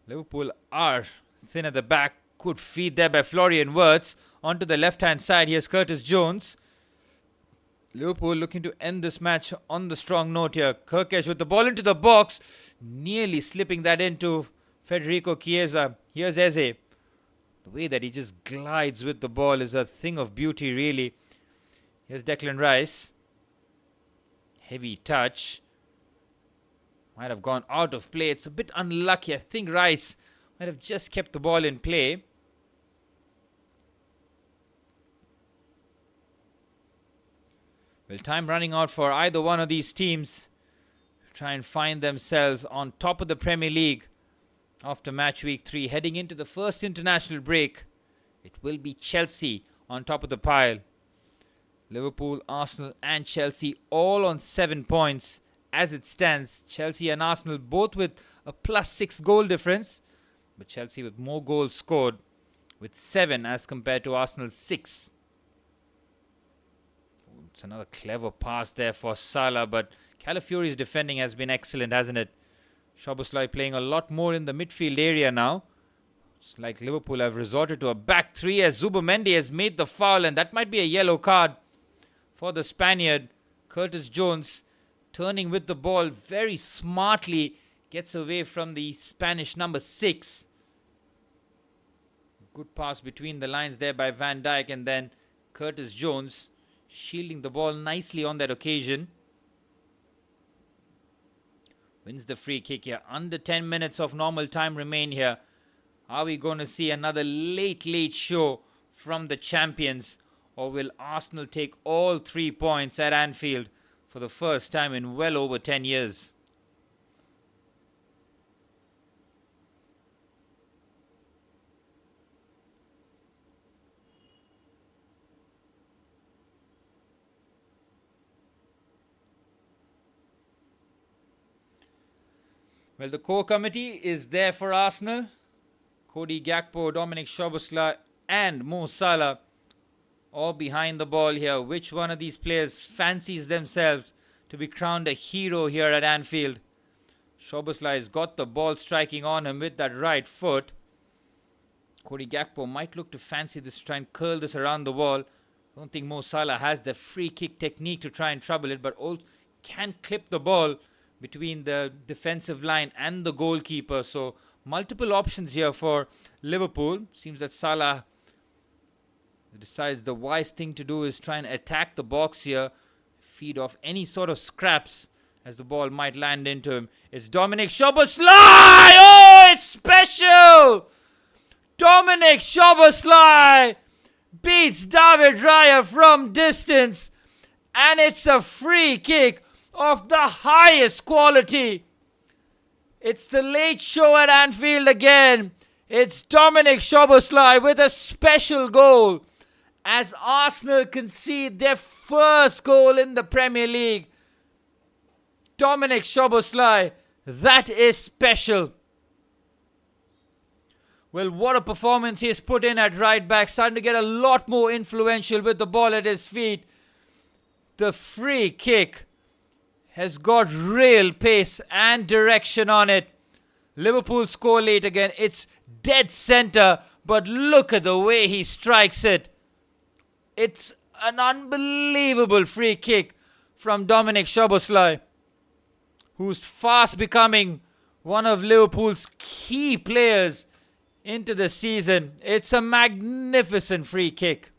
Liverpool are thin at the back. Good feed there by Florian Wirtz. Onto the left-hand side, here's Curtis Jones. Liverpool looking to end this match on the strong note here. Kirkesh with the ball into the box, nearly slipping that into Federico Chiesa. Here's Eze. The way that he just glides with the ball is a thing of beauty, really. Here's Declan Rice. Heavy touch. Might have gone out of play. It's a bit unlucky. I think Rice might have just kept the ball in play. Well, time running out for either one of these teams to try and find themselves on top of the Premier League after match week 3. Heading into the first international break, it will be Chelsea on top of the pile. Liverpool, Arsenal and Chelsea all on 7 points as it stands. Chelsea and Arsenal both with a +6 goal difference, but Chelsea with more goals scored, with 7 as compared to Arsenal's 6. It's another clever pass there for Salah, but Calafiori's defending has been excellent, hasn't it? Szoboszlai playing a lot more in the midfield area now. It's like Liverpool have resorted to a back 3 as Zubimendi has made the foul, and that might be a yellow card for the Spaniard. Curtis Jones turning with the ball very smartly, gets away from the Spanish number 6. Good pass between the lines there by Van Dijk, and then Curtis Jones shielding the ball nicely on that occasion. Wins the free kick here. Under 10 minutes of normal time remain here. Are we going to see another late show from the champions? Or will Arsenal take all 3 points at Anfield for the first time in well over 10 years? Well, the core committee is there for Arsenal. Cody Gakpo, Dominic Szoboszlai and Mo Salah all behind the ball here. Which one of these players fancies themselves to be crowned a hero here at Anfield? Szoboszlai has got the ball striking on him with that right foot. Cody Gakpo might look to fancy this, try and curl this around the wall. I don't think Mo Salah has the free kick technique to try and trouble it, but all can clip the ball between the defensive line and the goalkeeper. So multiple options here for Liverpool. Seems that Salah decides the wise thing to do is try and attack the box here, feed off any sort of scraps as the ball might land into him. It's Dominic Szoboszlai! Oh, it's special! Dominic Szoboszlai beats David Raya from distance, and it's a free kick of the highest quality. It's the late show at Anfield again. It's Dominic Szoboszlai with a special goal as Arsenal concede their first goal in the Premier League. Dominic Szoboszlai, that is special. Well, what a performance he's put in at right back, starting to get a lot more influential with the ball at his feet. The free kick has got real pace and direction on it. Liverpool score late again. It's dead center, but look at the way he strikes it. It's an unbelievable free kick from Dominic Szoboszlai, who's fast becoming one of Liverpool's key players into the season. It's a magnificent free kick.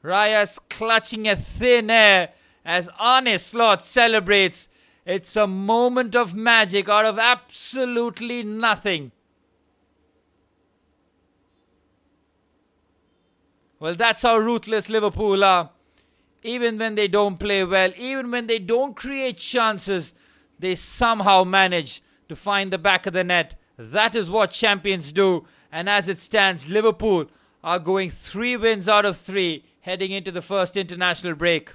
Raya's clutching at thin air as Arne Slot celebrates. It's a moment of magic out of absolutely nothing. Well, that's how ruthless Liverpool are. Even when they don't play well, even when they don't create chances, they somehow manage to find the back of the net. That is what champions do. And as it stands, Liverpool are going 3 wins out of 3 heading into the first international break.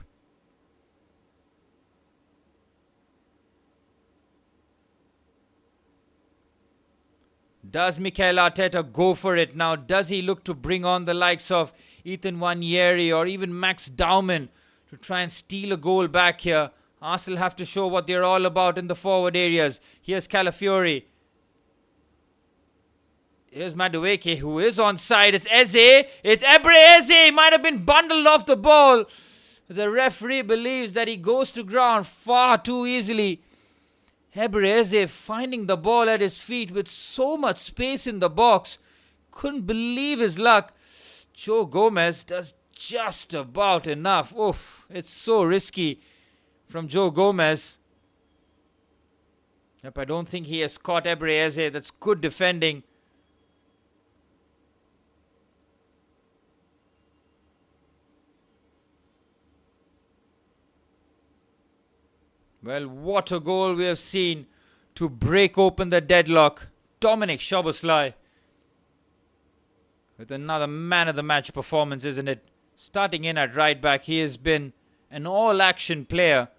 Does Mikel Arteta go for it now? Does he look to bring on the likes of Ethan Nwaneri or even Max Dowman to try and steal a goal back here? Arsenal have to show what they're all about in the forward areas. Here's Calafiori. Here's Madueke, who is onside. It's Eze. It's Ebre Eze. He might have been bundled off the ball. The referee believes that he goes to ground far too easily. Ebre Eze finding the ball at his feet with so much space in the box. Couldn't believe his luck. Joe Gomez does just about enough. Oof, it's so risky from Joe Gomez. Yep, I don't think he has caught Ebre Eze. That's good defending. Well, what a goal we have seen to break open the deadlock. Dominic Szoboszlai with another man of the match performance, isn't it? Starting in at right back, he has been an all-action player.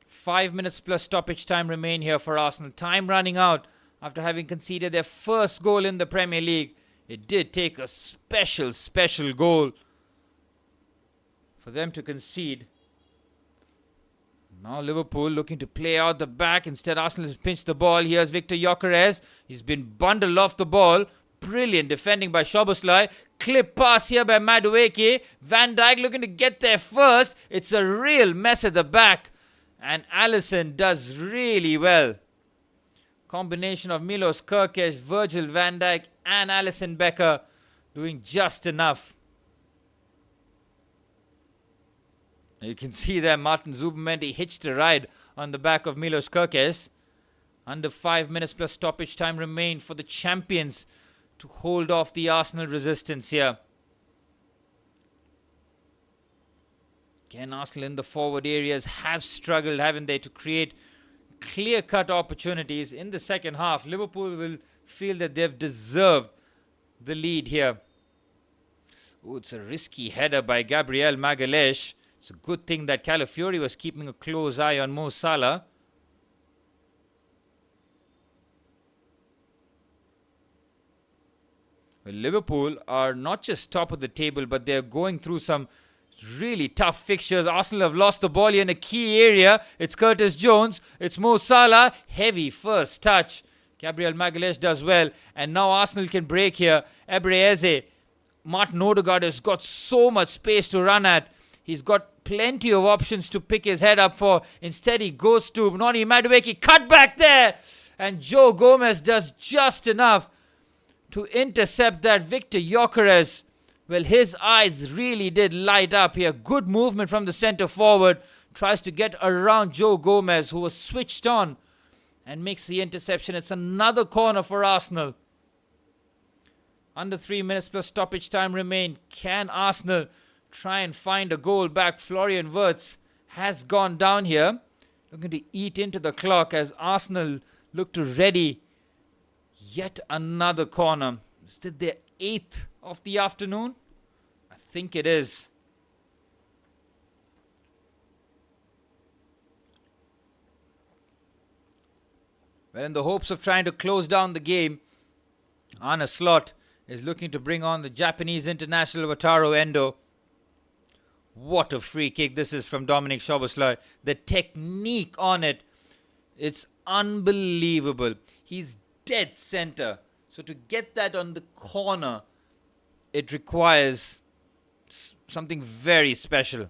5 minutes plus stoppage time remain here for Arsenal. Time running out after having conceded their first goal in the Premier League. It did take a special goal for them to concede. Now Liverpool looking to play out the back. Instead, Arsenal has pinched the ball. Here's Victor Gyökeres. He's been bundled off the ball. Brilliant defending by Szoboszlai. Clip pass here by Madueke. Van Dijk looking to get there first. It's a real mess at the back. And Alisson does really well. Combination of Milos Kerkez, Virgil van Dijk and Alisson Becker doing just enough. You can see there Martin Zubimendi hitched a ride on the back of Milos Kerkez. Under 5 minutes plus stoppage time remain for the champions to hold off the Arsenal resistance here. Again, Arsenal in the forward areas have struggled, haven't they, to create clear-cut opportunities in the second half. Liverpool will feel that they've deserved the lead here. Oh, it's a risky header by Gabriel Magalhaes. It's a good thing that Calafiori was keeping a close eye on Mo Salah. Well, Liverpool are not just top of the table, but they're going through some really tough fixtures. Arsenal have lost the ball here in a key area. It's Curtis Jones. It's Mo Salah. Heavy first touch. Gabriel Magalhaes does well. And now Arsenal can break here. Ebre Eze. Martin Odegaard has got so much space to run at. He's got plenty of options to pick his head up for. Instead, he goes to Noni Madueke. Cut back there. and Joe Gomez does just enough to intercept that Victor Gyökeres. Well, his eyes really did light up here. Good movement from the centre forward. Tries to get around Joe Gomez, who was switched on, and makes the interception. It's another corner for Arsenal. Under 3 minutes plus stoppage time remain. Can Arsenal try and find a goal back? Florian Wirtz has gone down here, looking to eat into the clock as Arsenal look to ready yet another corner. Is it their 8th of the afternoon? I think it is. Well, in the hopes of trying to close down the game, Arne Slot is looking to bring on the Japanese international Wataru Endo. What a free kick this is from Dominik Szoboszlai. The technique on it, it's unbelievable. He's dead center. So to get that on the corner, it requires something very special.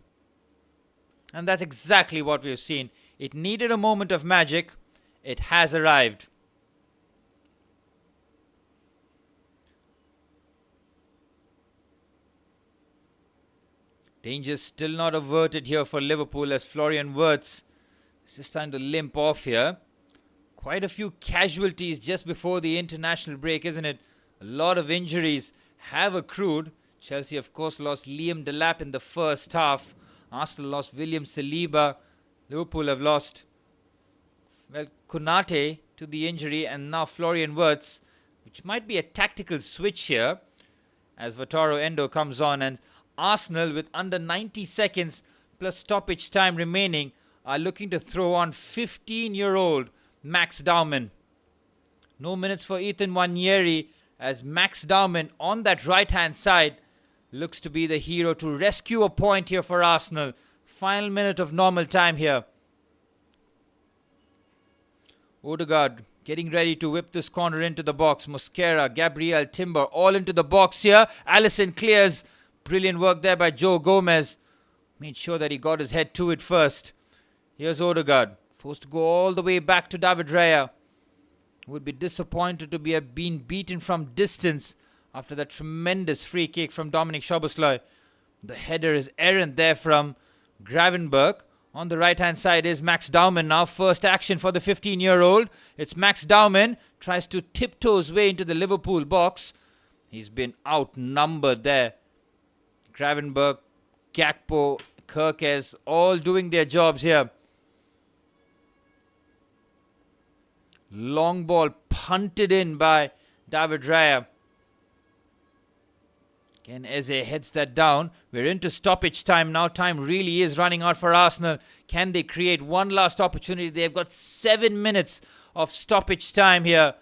And that's exactly what we've seen. It needed a moment of magic. It has arrived. Danger still not averted here for Liverpool as Florian Wirtz is just trying to limp off here. Quite a few casualties just before the international break, isn't it? A lot of injuries have accrued. Chelsea, of course, lost Liam Delap in the first half. Arsenal lost William Saliba. Liverpool have lost, well, Konate to the injury, and now Florian Wirtz, which might be a tactical switch here as Wataru Endo comes on. And Arsenal, with under 90 seconds plus stoppage time remaining, are looking to throw on 15-year-old Max Daumann. No minutes for Ethan Nwaneri as Max Daumann on that right-hand side looks to be the hero to rescue a point here for Arsenal. Final minute of normal time here. Odegaard getting ready to whip this corner into the box. Mosquera, Gabriel, Timber all into the box here. Alisson clears. Brilliant work there by Joe Gomez. Made sure that he got his head to it first. Here's Odegaard. Forced to go all the way back to David Raya. Would be disappointed to be being beaten from distance after that tremendous free kick from Dominik Szoboszlai. The header is errant there from Gravenberch. On the right-hand side is Max Daumann now. First action for the 15-year-old. It's Max Daumann. Tries to tiptoe his way into the Liverpool box. He's been outnumbered there. Gravenberch, Gakpo, Kirkes, all doing their jobs here. Long ball punted in by David Raya. Again, Eze heads that down. We're into stoppage time now. Time really is running out for Arsenal. Can they create one last opportunity? They've got 7 minutes of stoppage time here.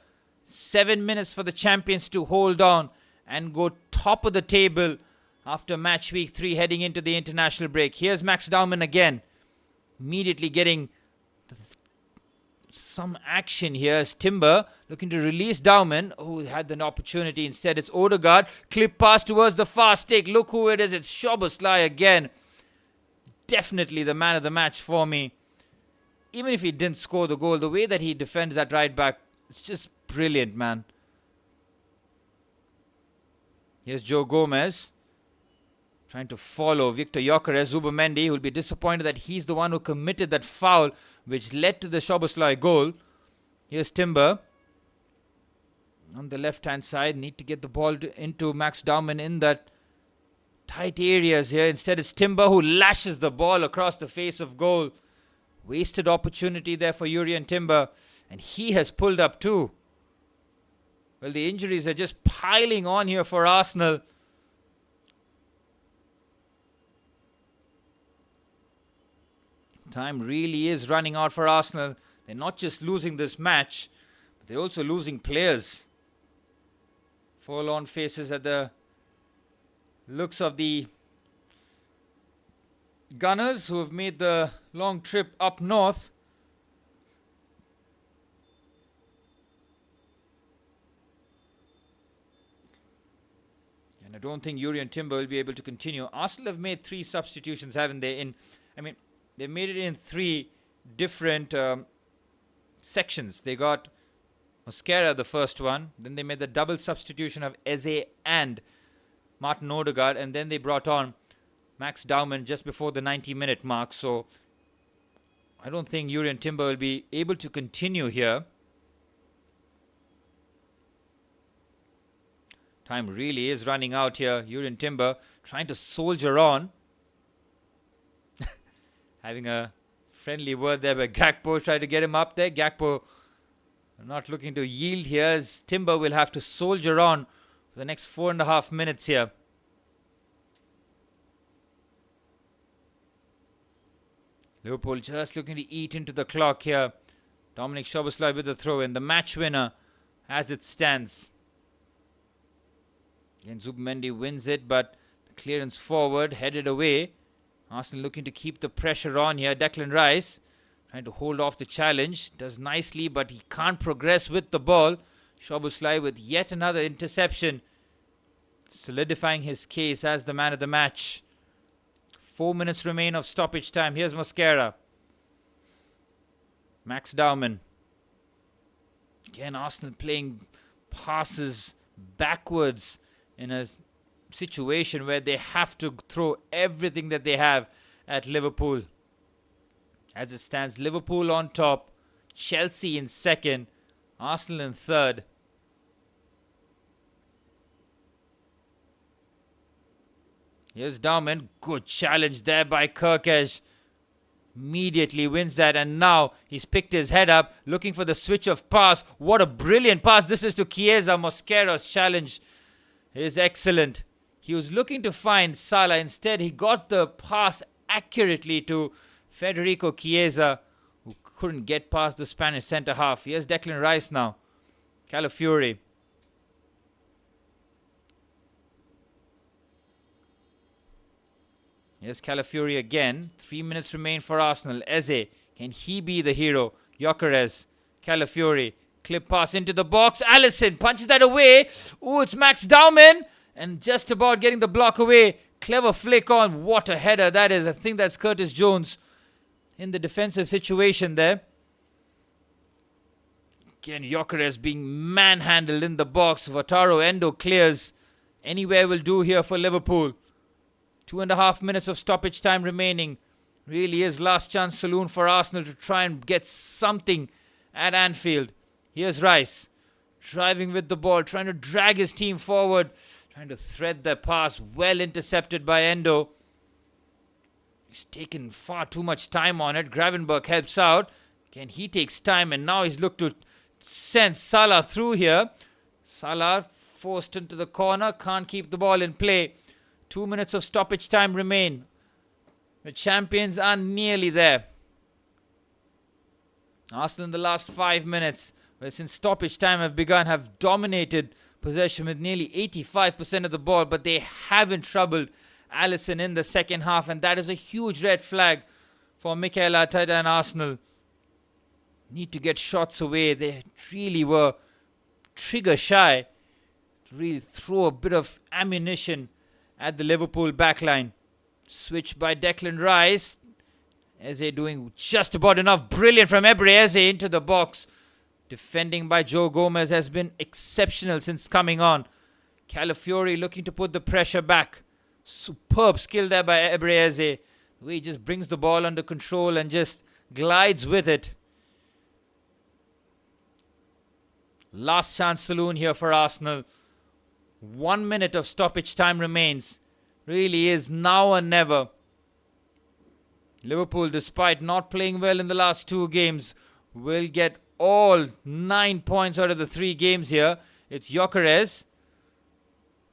7 minutes for the champions to hold on and go top of the table after match week 3 heading into the international break. Here's Max Daumann again. Immediately getting some action here as Timber looking to release Daumann. Oh, had an opportunity. Instead, it's Odegaard. Clip pass towards the far stick. Look who it is. It's Szoboszlai again. Definitely the man of the match for me. Even if he didn't score the goal, the way that he defends that right back, it's just brilliant, man. Here's Joe Gomez trying to follow Victor Gyökeres. Zubimendi will be disappointed that he's the one who committed that foul which led to the Szoboszlai goal. Here's Timber on the left-hand side. Need to get the ball into Max Daumann in that tight areas here. Instead, it's Timber who lashes the ball across the face of goal. Wasted opportunity there for Jurrien Timber. And he has pulled up too. Well, the injuries are just piling on here for Arsenal. Time really is running out for Arsenal. They're not just losing this match, but they're also losing players. Forlorn faces at the looks of the Gunners who have made the long trip up north. And I don't think Jurrien Timber will be able to continue. Arsenal have made 3 substitutions, haven't they? They made it in 3 different sections. They got Mosquera the first one. Then they made the double substitution of Eze and Martin Odegaard. And then they brought on Max Dowman just before the 90-minute mark. So I don't think Jurrien Timber will be able to continue here. Time really is running out here. Jurrien Timber trying to soldier on. Having a friendly word there by Gakpo, trying to get him up there. Gakpo not looking to yield here, as Timber will have to soldier on for the next 4.5 minutes here. Liverpool just looking to eat into the clock here. Dominic Szoboszlai with the throw in. The match winner as it stands. Again, Zubimendi wins it, but the clearance forward, headed away. Arsenal looking to keep the pressure on here. Declan Rice trying to hold off the challenge. Does nicely, but he can't progress with the ball. Szoboszlai with yet another interception, solidifying his case as the man of the match. 4 minutes remain of stoppage time. Here's Mosquera. Max Dowman. Again, Arsenal playing passes backwards in a situation where they have to throw everything that they have at Liverpool. As it stands, Liverpool on top, Chelsea in second, Arsenal in third. Here's Dowman. Good challenge there by Kirkesh. Immediately wins that, and now he's picked his head up, looking for the switch of pass. What a brilliant pass this is to Chiesa. Mosquera's challenge is excellent. He was looking to find Salah. Instead, he got the pass accurately to Federico Chiesa, who couldn't get past the Spanish centre-half. Here's Declan Rice now. Calafiori. Here's Calafiori again. 3 minutes remain for Arsenal. Eze. Can he be the hero? Gyökeres. Calafiori. Clip pass into the box. Alisson punches that away. Ooh, it's Max Dowman. And just about getting the block away. Clever flick on. What a header that is. I think that's Curtis Jones in the defensive situation there. Again, Gyökeres being manhandled in the box. Wataru Endo clears. Anywhere will do here for Liverpool. 2.5 minutes of stoppage time remaining. Really is last chance saloon for Arsenal to try and get something at Anfield. Here's Rice. Driving with the ball. Trying to drag his team forward. Trying to thread the pass. Well intercepted by Endo. He's taken far too much time on it. Gravenberch helps out. Again, he takes time, and now he's looked to send Salah through here. Salah forced into the corner. Can't keep the ball in play. 2 minutes of stoppage time remain. The champions are nearly there. Arsenal in the last 5 minutes, well, since stoppage time have begun, have dominated possession with nearly 85% of the ball, but they haven't troubled Alisson in the second half, and that is a huge red flag for Mikel Arteta and Arsenal. Need to get shots away. They really were trigger shy to really throw a bit of ammunition at the Liverpool backline. Switch by Declan Rice. Eze doing just about enough. Brilliant from Ebre Eze into the box. Defending by Joe Gomez has been exceptional since coming on. Calafiori looking to put the pressure back. Superb skill there by Ebre Eze. The way he just brings the ball under control and just glides with it. Last chance saloon here for Arsenal. 1 minute of stoppage time remains. Really is now or never. Liverpool, despite not playing well in the last 2 games, will get all 9 points out of the 3 games here. It's Gyökeres.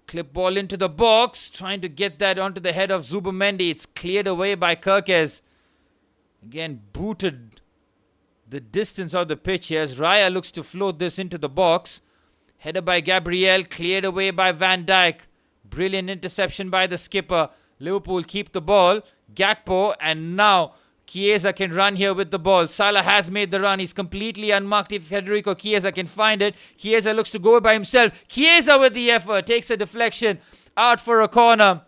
Clip ball into the box. Trying to get that onto the head of Zubimendi. It's cleared away by Kirkesh. Again, booted the distance of the pitch here as Raya looks to float this into the box. Header by Gabriel, cleared away by Van Dijk. Brilliant interception by the skipper. Liverpool keep the ball. Gakpo, and now Chiesa can run here with the ball. Salah has made the run. He's completely unmarked if Federico Chiesa can find it. Chiesa looks to go by himself. Chiesa with the effort. Takes a deflection. Out for a corner.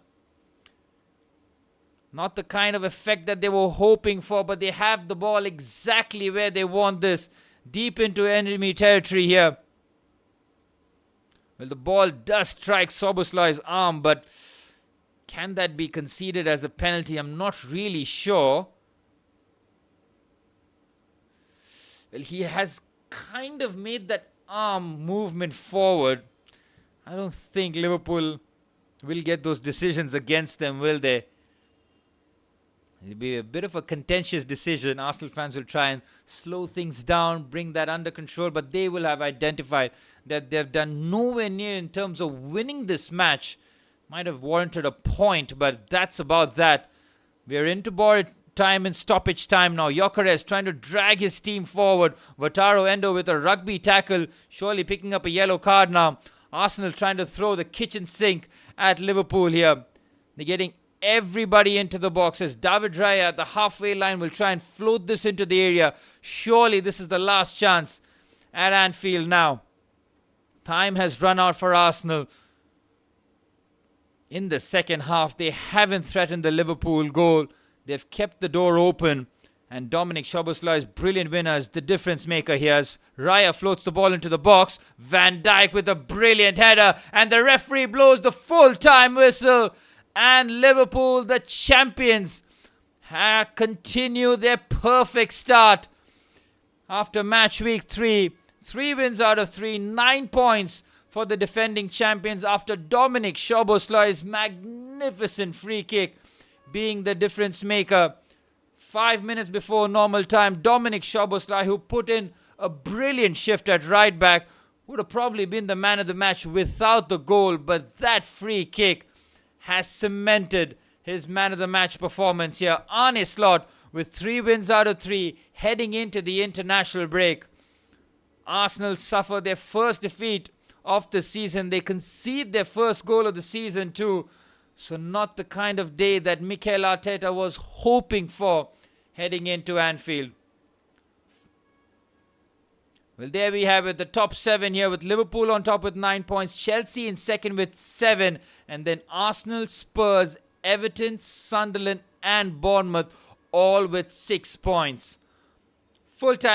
Not the kind of effect that they were hoping for, but they have the ball exactly where they want this. deep into enemy territory here. Well, the ball does strike Soboslai's arm, but can that be conceded as a penalty? I'm not really sure. Well, he has kind of made that arm movement forward. I don't think Liverpool will get those decisions against them, will they? It'll be a bit of a contentious decision. Arsenal fans will try and slow things down, bring that under control, but they will have identified that they've done nowhere near in terms of winning this match. Might have warranted a point, but that's about that. We're into borrowed time and stoppage time now. Gyökeres trying to drag his team forward. Wataru Endo with a rugby tackle, surely picking up a yellow card now. Arsenal trying to throw the kitchen sink at Liverpool here. They're getting everybody into the boxes. David Raya at the halfway line will try and float this into the area. Surely this is the last chance at Anfield now. Time has run out for Arsenal. In the second half, they haven't threatened the Liverpool goal. They've kept the door open. And Dominic Szoboszlai's brilliant winner is the difference maker here. As Raya floats the ball into the box. Van Dijk with a brilliant header. And the referee blows the full-time whistle. And Liverpool, the champions, continue their perfect start. After match week 3, 3 wins out of 3, 9 points for the defending champions after Dominic Szoboszlai's magnificent free kick being the difference maker. 5 minutes before normal time, Dominic Szoboszlai, who put in a brilliant shift at right back, would have probably been the man of the match without the goal, but that free kick has cemented his man of the match performance here. Arne Slot with 3 wins out of 3 heading into the international break. Arsenal suffer their first defeat of the season. They concede their first goal of the season too. So not the kind of day that Mikel Arteta was hoping for heading into Anfield. Well, there we have it. The top 7 here with Liverpool on top with 9 points. Chelsea in second with 7. And then Arsenal, Spurs, Everton, Sunderland and Bournemouth all with 6 points. Full time.